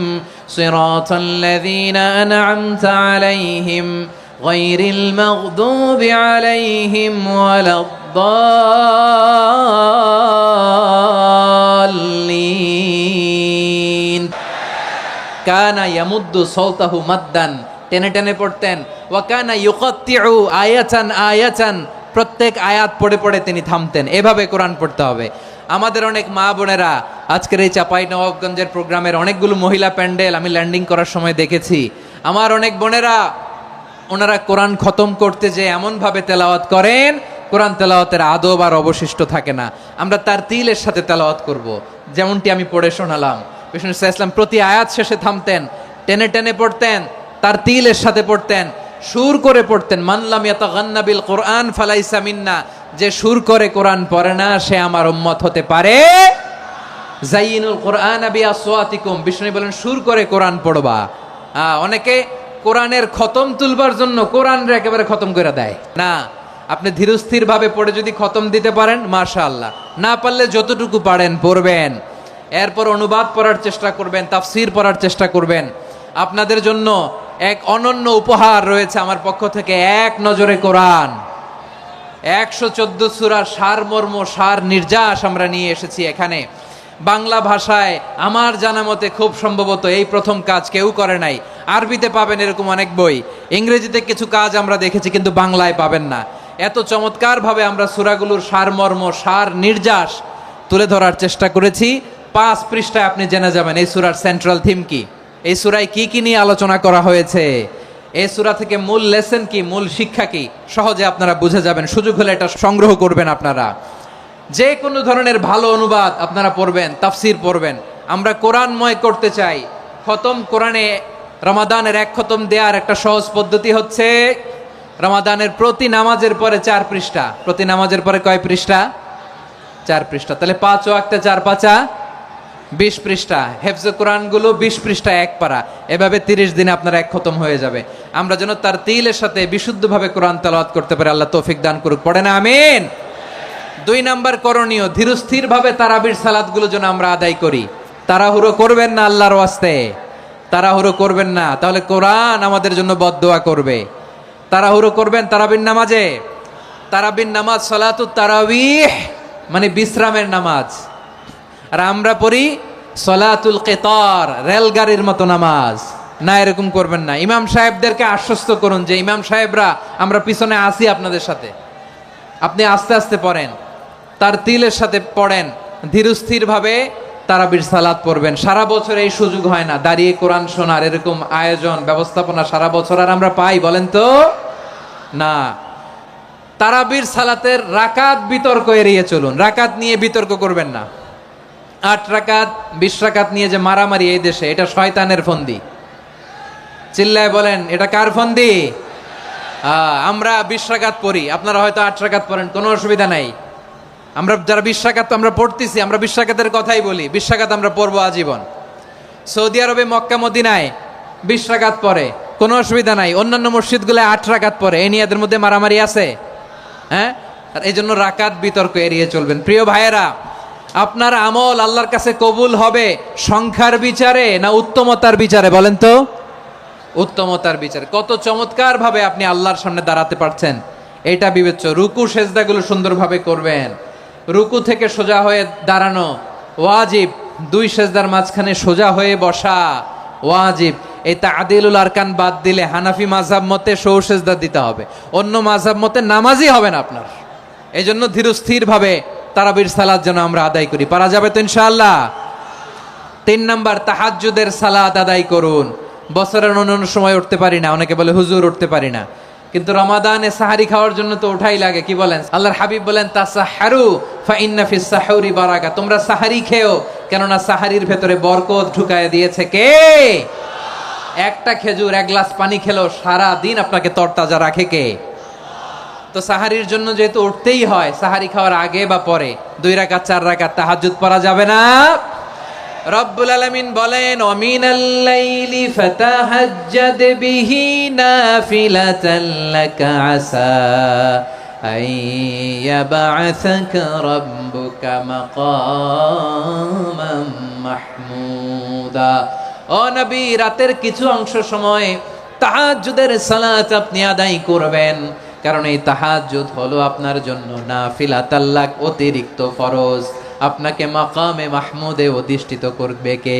সিরাতাল লাযীনা আন'আমতা আলাইহিম গায়রিল মাগদুবি আলাইহিম ওয়ালাদ-দাল্লিন। কানা ইয়ামুদ্দু সাওতাহু মাদ্দান, টেনে টেনে পড়তেন। ওয়া কানা ইউকাত্তিউ আয়াতান আয়াতান, প্রত্যেক আয়াত পড়ে পড়ে তিনি থামতেন। এভাবে কোরআন পড়তে হবে। আমাদের অনেক মা বোনেরা আজকের এই চাঁপাইনবাবগঞ্জের প্রোগ্রামের অনেকগুলো মহিলা প্যান্ডেল আমি ল্যান্ডিং করার সময় দেখেছি। আমার অনেক বোনেরা, ওনারা কোরআন খতম করতে যে এমনভাবে তেলাওয়াত করেন, কোরআন তেলাওয়াতের আদব আর অবশিষ্ট থাকে না। আমরা তার তিলের সাথে তেলাওয়াত করব, যেমনটি আমি পড়ে শোনালাম। বিষ্ণু ইসলাম প্রতি আয়াত শেষে থামতেন, টেনে টেনে পড়তেন, তার তিলের সাথে পড়তেন, সুর করে পড়তেন। মানলাম ইয়াতাগান্না বিল কোরআন ফালাইসা মিন্না, যে সুর করে কোরআন পড়ে না সে আমার উম্মত হতে পারে। জাইয়িনুল কোরআন বিআসওয়াতিকুম, বিষ্ণু বলেন সুর করে কোরআন পড়বা। অনেকে কোরআনের খতম তুলবার জন্য কোরআনরে একেবারে খতম করে দেয় না। আপনি ধীরস্থির ভাবে পড়ে যদি খতম দিতে পারেন মাশাআল্লাহ, না পারলে যতটুকু পারেন পড়বেন। এরপর অনুবাদ পড়ার চেষ্টা করবেন, তাফসির পড়ার চেষ্টা করবেন। আপনাদের জন্য এক অনন্য উপহার রয়েছে আমার পক্ষ থেকে, এক নজরে কোরআন। 114 সূরার সারমর্ম, সার নির্যাস আমরা নিয়ে এসেছি এখানে। বাংলা ভাষায় আমার জানা মতে খুব সম্ভবত এই প্রথম কাজ কেউ করে নাই। আরবিতে পাবেন এরকম অনেক বই, ইংরেজিতে কিছু কাজ আমরা দেখেছি, কিন্তু বাংলায় পাবেন না। এত চমৎকারভাবে আমরা সূরাগুলোর সারমর্ম, সার নির্যাস তুলে ধরার চেষ্টা করেছি। 5 পৃষ্ঠায় আপনি জেনে যাবেন এই সূরার সেন্ট্রাল থিম কি, এই সূরায় কি কি নিয়ে আলোচনা করা হয়েছে, এই সূরা থেকে মূল লেসন কি, মূল শিক্ষা কি, সহজে আপনারা বুঝে যাবেন। সুযোগ হলে এটা সংগ্রহ করবেন আপনারা। যে কোনো ধরনের ভালো অনুবাদ আপনারা পড়বেন, তাফসির পড়বেন। আমরা কোরআনময় করতে চাই। খতম কোরআনে রমাদানের 1 খতম দেওয়ার একটা সহজ পদ্ধতি হচ্ছে রমাদানের প্রতি নামাজের পরে 4 পৃষ্ঠা। প্রতি নামাজের পরে কয় পৃষ্ঠা? 4 পৃষ্ঠা। তাহলে 5 ওয়াক্তে 4 পাঁচা 20 পৃষ্ঠা। হেফজে কোরআনগুলো 20 পৃষ্ঠা 1 পারা। এভাবে 30 দিনে আপনার 1 খতম হয়ে যাবে। আমরা যেন তার তিলের সাথে বিশুদ্ধভাবে কোরআন তেলাওয়াত করতে পারি। আল্লাহ তৌফিক দান করুক। পড়ে না আমিন। 2 নাম্বার করণীয়, ধীরস্থির ভাবে তারাবির সালাতগুলো যেন আমরা আদায় করি। তাড়াহুড়ো করবেন না আল্লাহর ওয়াস্তে, তাড়াহুড়ো করবেন না, তাহলে কোরআন আমাদের জন্য বদদোয়া করবে। তাড়াহুড়ো করবেন তারাবির নামাজে। তারাবির নামাজ সালাতুত তারাবিহ মানে বিশ্রামের নামাজ। আর আমরা পড়ি সলাতুল কিতার, রেলগাড়ির মতো নামাজ। না, এরকম করবেন না। ইমাম সাহেবদেরকে আশ্বস্ত করুন যে ইমাম সাহেবরা আমরা পিছনে আসি আপনাদের সাথে, আপনি আস্তে আস্তে পড়েন, তার তিলের সাথে পড়েন, ধীরস্থির ভাবে তারাবির সালাত পড়বেন। সারা বছর এই সুযোগ হয় না দাঁড়িয়ে কোরআন শোনার, এরকম আয়োজন ব্যবস্থাপনা সারা বছর আর আমরা পাই বলেন তো? না। তারাবির সালাতের রাকাত বিতর্ক এড়িয়ে চলুন। রাকাত নিয়ে বিতর্ক করবেন না। 8 রাকাত 20 রাকাত নিয়ে যে মারামারি এই দেশে, এটা শয়তানের ফন্দি। চিল্লায় বলেন এটা কার ফন্দি? আমরা 20 রাকাত পড়ি, আপনারা হয়তো 8 রাকাত পড়েন, কোনো অসুবিধা নাই। আমরা যারা 20 রাকাত আমরা পড়তেছি, আমরা 20 রাকাতের কথাই বলি। 20 রাকাত আমরা পড়বো আজীবন। সৌদি আরবে মক্কা মদিনায় 20 রাকাত পড়ে, কোনো অসুবিধা নাই। অন্যান্য মসজিদগুলো 8 রাকাত পড়ে, এই নিয়ে এদের মধ্যে মারামারি আছে? হ্যাঁ, আর এই জন্য রাকাত বিতর্ক এড়িয়ে চলবেন। প্রিয় ভাইয়েরা, আপনার আমল আল্লাহর কাছে কবুল হবে সংখ্যার বিচারে না উত্তমতার বিচারে? বলেন তো। উত্তমতার বিচারে। কত চমৎকার ভাবে আপনি আল্লাহর সামনে দাঁড়াতে পারছেন এটা বিবেচ্য। রুকু সেজদাগুলো সুন্দরভাবে করবেন। রুকু থেকে সোজা হয়ে দাঁড়ানো ওয়াজিব, 2 সেজদার মাঝখানে সোজা হয়ে বসা ওয়াজিব। এই তা'দিলুল আরকান বাদ দিলে হানাফি মাযহাব মতে সৌ সেজদা দিতে হবে, অন্য মাযহাব মতে নামাজই হবে না আপনার। এই জন্য ধীরস্থির ভাবে তারাবির সালাত যেন আমরা আদায় করি। পারা যাবে তো ইনশাআল্লাহ? 3 নাম্বার, তাহাজ্জুদের সালাত আদায় করুন। বছরের অন্য সময় উঠতে পারি না, অনেকে বলে হুজুর উঠতে পারি না, কিন্তু রমাদানে সাহারি খাওয়ার জন্য তো ওঠাই লাগে। কি বলেন? আল্লাহর হাবিব বলেন তাসাহহারু ফা ইন্না ফিস সাহুরি বারাকা, তোমরা সাহারি খেও, কেননা সাহারির ভেতরে বরকত ঢুকায় দিয়েছে কে? একটা খেজুর, 1 গ্লাস পানি খেলো সারা দিন আপনাকে তরতাজা রাখে কে? তো সাহারির জন্য যেহেতু উঠতেই হয়, সাহারি খাওয়ার আগে বা পরে 2 রাকাত 4 রাকাত তাহাজ্জুদ পড়া যাবে না? রব্বুল আলামিন বলেন ওয়ামিনাল লাইলি ফাতাহাজ্জাদ বিহি নাফিলাতান লাকা আসা আইয়াবআসাকা রাব্বুকা মাকামান মাহমুদা। ও নবী, রাতের কিছু অংশ সময় তাহাজ্জুদের সালাত আপনি আদায় করবেন, কারণ এই তাহাজ্জুদ হলো আপনার জন্য নাফিলাতাল লাক, অতিরিক্ত ফরজ। আপনাকে মাকামে মাহমুদে অধিষ্ঠিত করবে কে?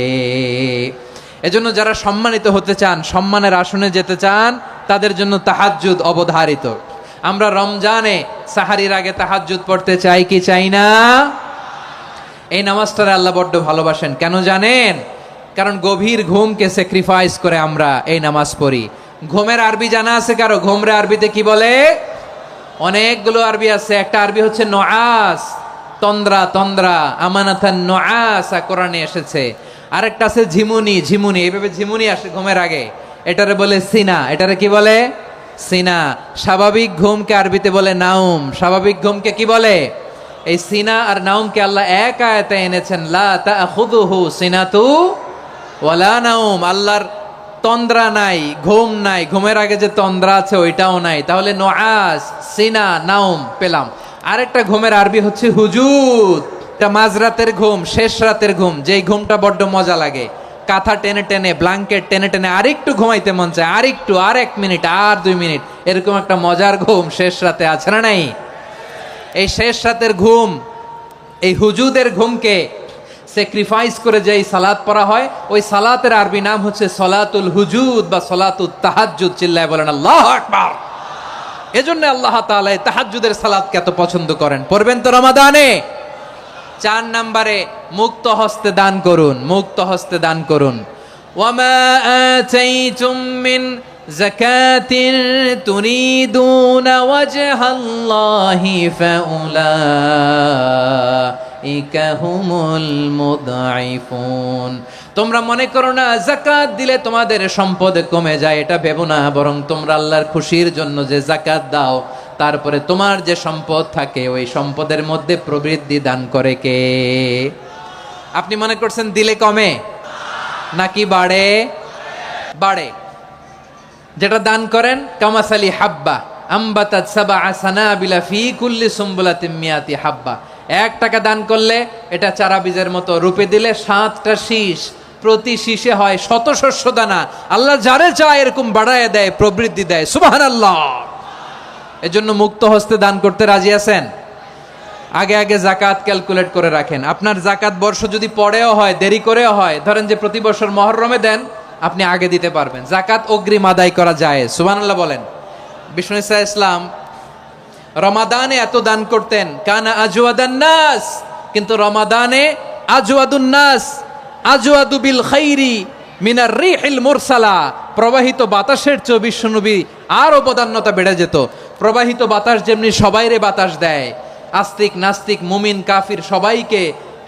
এজন্য যারা সম্মানিত হতে চান, সম্মানের আসনে যেতে চান, তাদের জন্য তাহাজ্জুদ অবধারিত। আমরা রমজানে সাহারির আগে তাহাজ্জুদ পড়তে চাই কি চাই না? এই নামাজটারে আল্লাহ বড্ড ভালোবাসেন। কেন জানেন? কারণ গভীর ঘুমকে স্যাক্রিফাইস করে আমরা এই নামাজ পড়ি। ঘুমের আরবি জানা আছে কারো? ঘুমরে আরবিতে কি বলে? অনেকগুলো আরবি আছে। একটা আরবি হচ্ছে নুআস, তন্দ্রা, তন্দ্রা, আমানাতান নুআসা কোরআনে এসেছে। আরেকটা আছে ঝিমুনি, ঝিমুনি, এইভাবে ঝিমুনি আসে ঘুমের আগে, এটারে বলে সিনা। এটারে কি বলে? সিনা। স্বাভাবিক ঘুমকে আরবিতে বলে নাউম। স্বাভাবিক ঘুমকে কি বলে? এই সিনা আর নাউমকে আল্লাহ এক আয়াতে এনেছেন, লা তাখুযুহু সিনাতু ওয়ালা নাউম। আল্লাহর তন্দ্রা নাই, ঘুম নাই। ঘুমের আগে যে তন্দ্রা আছে ওইটাও নাই। তাহলে নুআস, সিনা, নাউম পেলাম। আরেকটা ঘুমের আরবি হচ্ছে হুজুদ। এটা মাঝরাতের ঘুম, শেষ রাতের ঘুম, যেই ঘুমটা বড্ড মজা লাগে। কাঁথা টেনে টেনে, ব্ল্যাঙ্কেট টেনে টেনে আরেকটু ঘুমাইতে মন চায়, আরেকটু, আর 1 মিনিট, আর 2 মিনিট, এরকম একটা মজার ঘুম শেষ রাতে আছে না নাই? এই শেষ রাতের ঘুম, এই হুজুদের ঘুমকে স্যাক্রিফাইস করে যেই সালাত পড়া হয়, ওই সালাতের আরবি নাম হচ্ছে সলাতুল হুজুদ বা সলাতুত তাহাজ্জুদ। চিল্লায় বলেন আল্লাহু আকবার। এজন্য আল্লাহ তাআলা তাহাজ্জুদের সালাতকে এত পছন্দ করেন। পড়বেন তো রমাদানে। 4 নম্বরে মুক্ত হস্তে দান করুন। মুক্ত হস্তে দান করুন। ওয়ামা আতাইতুম মিন যাকাতিন তুরিদুনা ওয়াজহাল্লাহি ফাউলাইকা হুমুল মুদঈফুন। তোমরা মনে করো না যাকাত দিলে তোমাদের সম্পদ কমে যায়, এটা ভেবো না। বরং তোমরা আল্লাহর খুশির জন্য যে যাকাত দাও, তারপরে তোমার যে সম্পদ থাকে ওই সম্পদের মধ্যে প্রবৃদ্ধি দান করে কে? আপনি মনে করছেন দিলে কমে নাকি বাড়ে? বাড়ে। যেটা দান করেন, কামাসালি হাব্বা আম্বাতাত সাবআ সানাবিলা ফি কুল্লি সুমবুলাতিন মিয়াতি হাব্বা। 1 টাকা দান করলে এটা চারা বীজের মতো, রূপে দিলে 7টা শীষ, প্রতি শীষে হয় 100 শস্য দানা। আল্লাহ যারে চায় এরকম বাড়ায় দেয়, প্রবৃদ্ধি দেয়। সুবহানাল্লাহ। এজন্য মুক্ত হস্তে দান করতে রাজি আছেন? আগে আগে যাকাত ক্যালকুলেট করে রাখেন। আপনার যাকাত বর্ষ যদি পরেও হয়, দেরি করেও হয়, ধরেন যে প্রতি বছর মুহররমে দেন, আপনি আগে দিতে পারবেন। যাকাত অগ্রিম আদায় করা যায়। সুবহানাল্লাহ বলেন। বিষ্ণু ইসা ইসলাম রমাদানে এত দান করতেন, কানা আজওয়াদান নাস, কিন্তু রমাদানে আজওয়াদুন নাস আজওয়াদু বিল খাইরি মিনার রিহিল মুরসালা। প্রবাহিত বাতাসের চেয়ে বিশ্বনবী আর অবদান্যতা বেড়ে যেত। প্রবাহিত বাতাস যেমনি সবাইরে বাতাস দেয়, আস্তিক নাস্তিক মুমিন কাফির সবাইকে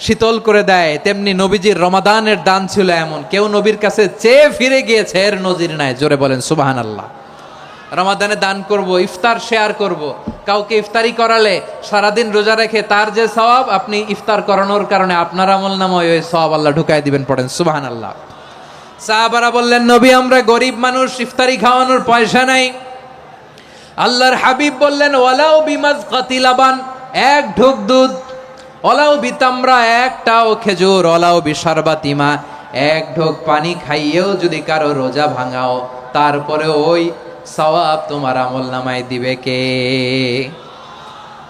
শীতল করে দেয়, তেমনি নবীজির রমাদানের দান ছিল এমন, কেউ নবীর কাছে চেয়ে ফিরে গিয়েছে এর নজির নাই। জোরে বলেন সুবহানাল্লাহ। রমাদানে দান করব, ইফতার শেয়ার করব। কাউকে ইফতারি করালে সারাদিন রোজা রেখে তার যে সওয়াব, আপনি ইফতার করানোর কারণে আপনার আমল নামায় ওই সওয়াব আল্লাহ ঢুকায় দিবেন। পড়েন সুবহানাল্লাহ। সাহাবারা বললেন, নবী আমরা গরিব মানুষ, ইফতারি খাওয়ানোর পয়সা নাই। আল্লাহর হাবিব বললেন, ওয়ালাউ বিমাজকাতি লাবান, এক ঢোক দুধ, ওয়ালাউ বিতামরা, একটাও খেজুর, ওয়ালাউ বিশারবাতিমা, এক ঢোক পানি খাইয়েও যদি কারো রোজা ভাঙাও, তারপরে ওই সওয়াব তোমার আমল নামায় দিবে কে?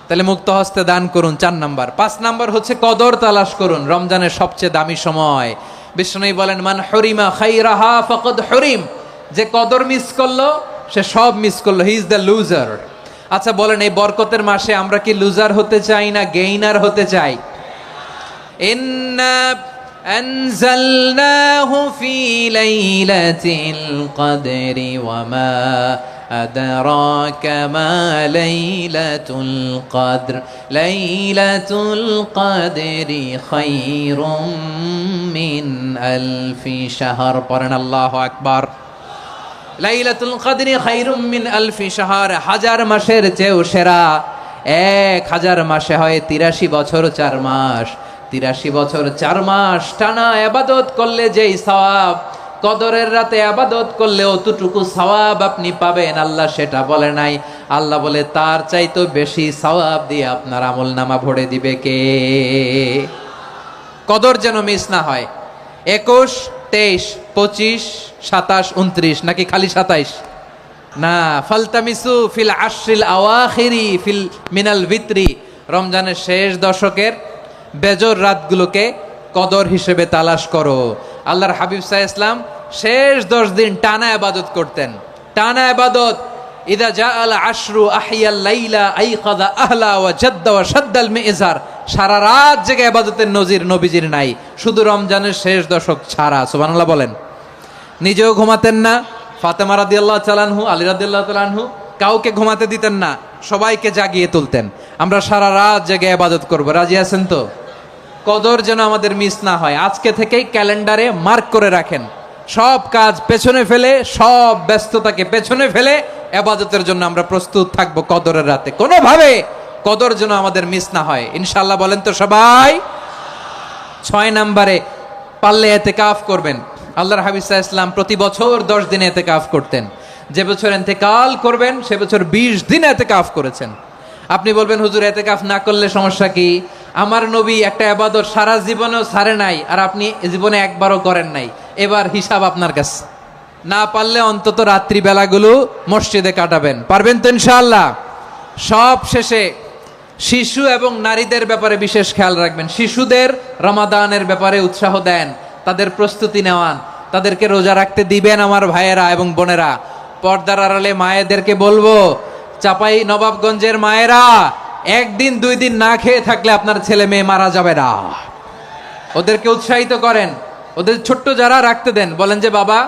তাহলে মুক্ত হস্তে দান করুন, 4 নাম্বার। 5 নাম্বার হচ্ছে কদর তালাশ করুন, রমজানের সবচেয়ে দামি সময়। বিষ্ণু বলেন, মান হরিমা খাইরাহা ফাকাদ হরিম, যে কদর মিস করলো সে সব মিস করলো, হি ইজ দ্য লুজার। আচ্ছা বলেন, এই বরকতের মাসে আমরা কি লুজার হতে চাই না গেইনার হতে চাই? ইন্না আনজালনাহু ফি লাইলাতিল কদরি ওয়া মা আদরাকা মা লাইলাতুল কদর, লাইলাতুল কদরি খায়রুম মিন আলফি শাহর। পড়েন আল্লাহু আকবার। লাইলাতুল কদরি খায়রুম মিন আলফি শাহর, 1000 মাসের চেয়েও সেরা। 1000 মাসে হয় 83 বছর 4 মাস। 83 বছর 4 মাস টানা ইবাদত করলে যেই সওয়াব, কদরের রাতে ইবাদত করলে অতটুকু সওয়াব আপনি পাবেন, আল্লাহ সেটা বলে নাই। আল্লাহ বলে তার চাইতে বেশি সওয়াব দিয়ে আপনার আমলনামা ভরে দিবে কে? কদর যেন মিস না হয়। 21, 23, 25, 27, 29 নাকি খালি 27? না, ফালতামিসু ফিল আশরিল আওয়াখিরি ফিল মিনাল ভিতরি, রমজানের শেষ দশকের বেজর রাতগুলোকে কদর হিসেবে তালাশ করো। আল্লাহর হাবিব সাল্লাল্লাহু আলাইহি ওয়াসাল্লাম শেষ 10 দিন টানা ইবাদত করতেন, টানা ইবাদত। ইদা জাআল আশরু আহিয়াল লাইলা আইকাযা আহলা ওয়া জাদ্দা ওয়া শাদ্দাল মিজার, সারা রাত জেগে ইবাদতের নজির নবীজির নাই, শুধু রমজানের শেষ দশক ছাড়া। সুবহানাল্লাহ বলেন। নিজেও ঘুমাতেন না, ফাতেমা রাদিয়াল্লাহু তাআলা আনহু, আলী রাদিয়াল্লাহু তাআলা আনহু কাউকে ঘুমাতে দিতেন না, সবাইকে জাগিয়ে তুলতেন। আমরা সারা রাত জেগে ইবাদত করব, রাজি আছেন তো? কদর যেন আমাদের মিস না হয়। আজকে থেকেই ক্যালেন্ডারে মার্ক করে রাখেন, সব কাজ পেছনে ফেলে, সব ব্যস্ততাকে পেছনে ফেলে ইবাদতের জন্য আমরা প্রস্তুত থাকবো কদরের রাতে। কোনোভাবে কদর যেন আমাদের মিস না হয়, ইনশাআল্লাহ বলেন তো সবাই। 6 নম্বরে পারলে ইতিকাফ করবেন। আল্লাহর হাবিব সাল্লাল্লাহু আলাইহি ওয়াসাল্লাম প্রতি বছর 10 দিন ইতিকাফ করতেন। যে বছর ইন্তেকাল করবেন সে বছর 20 দিন ইতিকাফ করেছেন। আপনি বলবেন, হুজুর ইতিকাফ না করলে সমস্যা কি? আমার নবী একটা ইবাদত সারা জীবনেও ছাড়ে নাই, আর আপনি জীবনে একবারও করেন নাই। এবার হিসাব আপনার কাছে। না পারলে অন্তত রাত্রি বেলাগুলো মসজিদে কাটাবেন, পারবেন তো ইনশাআল্লাহ? সব শেষে শিশু এবং নারীদের ব্যাপারে বিশেষ খেয়াল রাখবেন। শিশুদের রমাদানের ব্যাপারে উৎসাহ দেন, তাদের প্রস্তুতি নেওয়ান, তাদেরকে রোজা রাখতে দিবেন। আমার ভাইয়েরা এবং বোনেরা, পর্দার আড়ালে মায়েদেরকে বলবো, চাপাই নবাবগঞ্জের মায়েরা, 1 দিন 2 দিন না খেয়ে থাকলে আপনার ছেলে মেয়ে মারা যাবে না। ওদেরকে উৎসাহিত করেন, ওদের ছোট্ট যারা রাখতে দেন, বলেন যে বাবা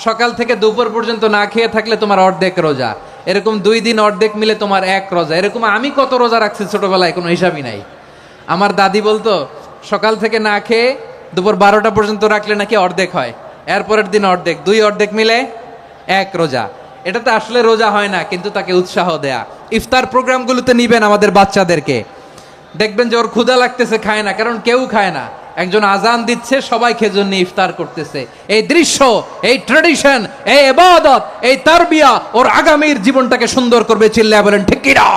সকাল থেকে দুপুর পর্যন্ত না খেয়ে থাকলে তোমার অর্ধেক রোজা, এরকম 2 দিন অর্ধেক মিলে তোমার 1 রোজা। এরকম আমি কত রোজা রাখছি ছোটবেলায়, কোনো হিসাবই নাই। আমার দাদি বলতো সকাল থেকে না খেয়ে দুপুর 12টা পর্যন্ত রাখলে নাকি অর্ধেক হয়, এরপরের দিন অর্ধেক, 2 অর্ধেক মিলে 1 রোজা। এটা তো আসলে রোজা হয় না, কিন্তু তাকে উৎসাহ দেয়া। ইফতার প্রোগ্রামগুলোতে নিবেন আমাদের বাচ্চাদেরকে, দেখবেন যে ওর ক্ষুধা লাগতেছে, খায় না, কারণ কেউ খায় না। একজন আজান দিচ্ছে, সবাই খেজুর নিয়ে ইফতার করতেছে। এই দৃশ্য, এই ট্রেডিশন, এই ইবাদত, এই তারবিয়া ওর আগামীর জীবনটাকে সুন্দর করবে। চিল্লায়া বলেন ঠিক কি না?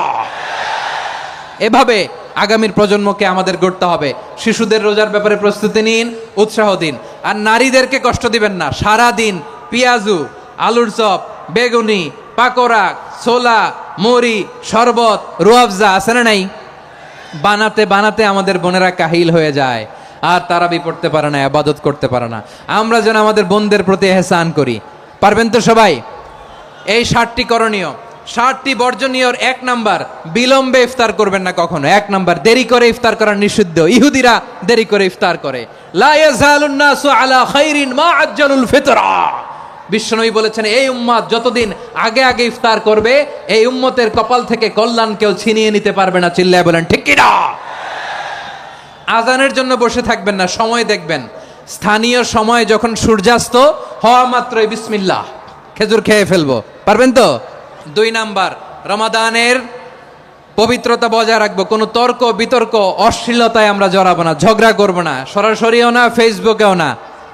এভাবে আগামীর প্রজন্মকে আমাদের গড়তে হবে। শিশুদের রোজার ব্যাপারে প্রস্তুতি নিন, উৎসাহ দিন। আর নারীদেরকে কষ্ট দিবেন না। সারা দিন পেঁয়াজু, আলুর চপ, বেগুনি, পাকোড়া, ছোলা, মুড়ি, শরবত, রুয়াবজা আছে না নাই, বানাতে বানাতে আমাদের বোনেরা কাহিল হয়ে যায়, আর তারাবি পড়তে পারে না, ইবাদত করতে পারে না। আমরা যেন আমাদের বোনদের প্রতি ইহসান করি, পারবেন তো সবাই? এই 7টি করণীয়, 7টি বর্জনীয়। 1 নাম্বার, বিলম্বে ইফতার করবেন না কখনো। 1 নাম্বার, দেরি করে ইফতার করা নিষিদ্ধ। ইহুদিরা দেরি করে ইফতার করে। লা ইয়াজালুন নাসু আলা খাইরিন মা আজ্জালুল ফিতরা। বিশ্বনবী বলেছেন, এই উম্মত যতদিন আগে আগে ইফতার করবে, এই উম্মতের কপাল থেকে কল্যাণ কেউ ছিনিয়ে নিতে পারবে না। চিল্লায় বলেন ঠিক কি না? আজানের জন্য বসে থাকবেন না, সময় দেখবেন। স্থানীয় সময় যখন সূর্যাস্ত হওয়া মাত্রই বিসমিল্লাহ, খেজুর খেয়ে ফেলবো, পারবেন তো? 2 নাম্বার, রমাদানের পবিত্রতা বজায় রাখবো। কোনো তর্ক বিতর্ক অশ্লীলতায় আমরা জড়াবো না, ঝগড়া করবো না, সরাসরিও না, ফেসবুকেও না।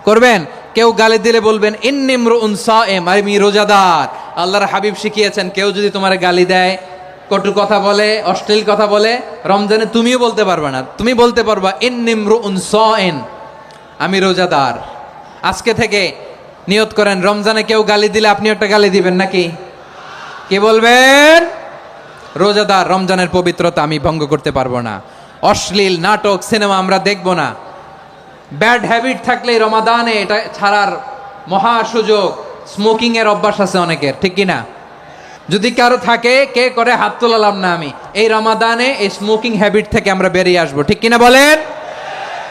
করবেন? কেউ গালি দিলে বলবেন ইন্নী ইমরুউন সায়েম, আমি রোজাদার। আল্লাহর হাবিব শিখিয়েছেন কেউ যদি তোমার গালি দেয়, কটু কথা বলে, অশ্লীল কথা বলে, রমজানে তুমিও বলতে পারবে না, তুমি বলতে পারবা ইন্নী ইমরুউন সায়েম, আমি রোজাদার। আজকে থেকে নিয়ত করেন, রমজানে কেউ গালি দিলে আপনি একটা গালি দিবেন নাকি? কি বলবেন? রোজাদার, রমজানের পবিত্রতা আমি ভঙ্গ করতে পারবো না। অশ্লীল নাটক সিনেমা আমরা দেখব না। ব্যাড হ্যাবিট থাকলে রমাদানে এটা ছাড়ার মহা সুযোগ। স্মোকিং এর অভ্যাস আছে অনেকের, ঠিক কিনা? যদি কারো থাকে, কে করে হাত তোলালাম না আমি, এই রমাদানে এই স্মোকিং হ্যাবিট থেকে আমরা বেরিয়ে আসবো, ঠিক কিনা বলেন?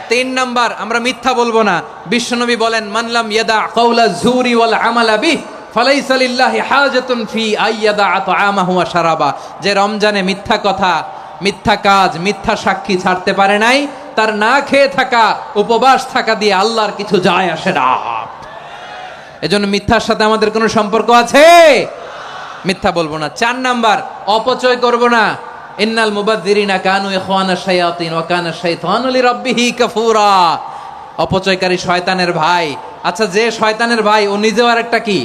3 নাম্বার, আমরা মিথ্যা বলবো না। বিশ্বনবী বলেন মানলাম ইয়াদা কাওলা যুরি ওয়াল আমালা বিহি ফালাইসা লিল্লাহি হাজাতুন ফি আইয়াদা তাআমাহু ওয়া শারাবা। যে রমজানে মিথ্যা কথা, মিথ্যা কাজ, মিথ্যা সাক্ষী ছাড়তে পারে নাই, তার না খেয়ে থাকা, উপবাস থাকা দিয়ে আল্লাহর কিছু যায় আসে না। এজন্য মিথ্যার সাথে আমাদের কোনো সম্পর্ক আছে? মিথ্যা বলবো না। 4 নাম্বার, অপচয় করব না। ইন্নাল মুবাযযিরিনা কানু ইখওয়ানাশ শায়াতিন ওয়া কানা শাইতানু লিরাব্বিহি কাফুরা। অপচয়কারী শয়তানের ভাই। আচ্ছা, যে শয়তানের ভাই ও নিজেও আরেকটা কি?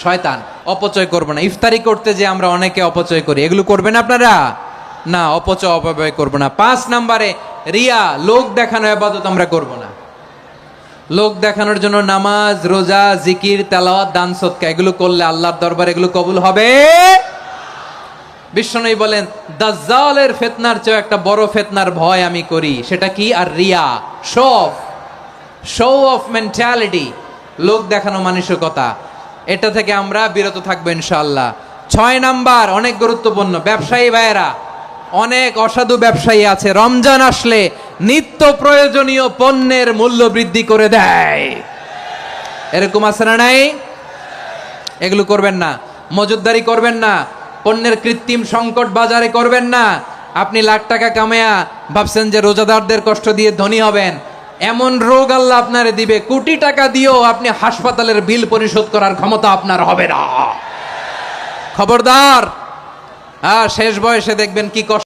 শয়তান। অপচয় করব না। ইফতারি করতে যে আমরা অনেকে অপচয় করি, এগুলো করবেন আপনারা না। অপব্যয় করব না। 5 নাম্বারে রিয়া, লোক দেখানো ইবাদত আমরা করব না। লোক দেখানোর জন্য নামাজ, রোজা, জিকির, তেলাওয়াত, দান সদকা এগুলো করলে আল্লাহর দরবারে এগুলো কবুল হবে। বিশ্বনবী বলেন দাজ্জালের ফিতনার চেয়ে একটা বড় ফিতনার ভয় আমি করি, সেটা কি? আর রিয়া, শো অফ মেন্টালিটি, লোক দেখানো মানসিকতা। এটা থেকে আমরা বিরত থাকবো ইনশাআল্লাহ। 6 নাম্বার, অনেক গুরুত্বপূর্ণ, ব্যবসায়ী ভাইয়েরা, অনেক অসাধু ব্যবসায়ী আছে রমজান আসলে নিত্য প্রয়োজনীয় পণ্যের মূল্য বৃদ্ধি করে দেয়। এরকম আছে না নাই? এগুলো করবেন না। মজুদদারি করবেন না। পণ্যের কৃত্রিম সংকট বাজারে করবেন না। আপনি লাখ টাকা কামায়া ভাবছেন যে রোজাদারদের কষ্ট দিয়ে ধনী হবেন, এমন রোগ আল্লাহ আপনারে দিবে, কোটি টাকা দিয়েও আপনি হাসপাতালের বিল পরিশোধ করার ক্ষমতা আপনার হবে না। খবরদার। শেষ বয়সে দেখবেন কি কষ্ট।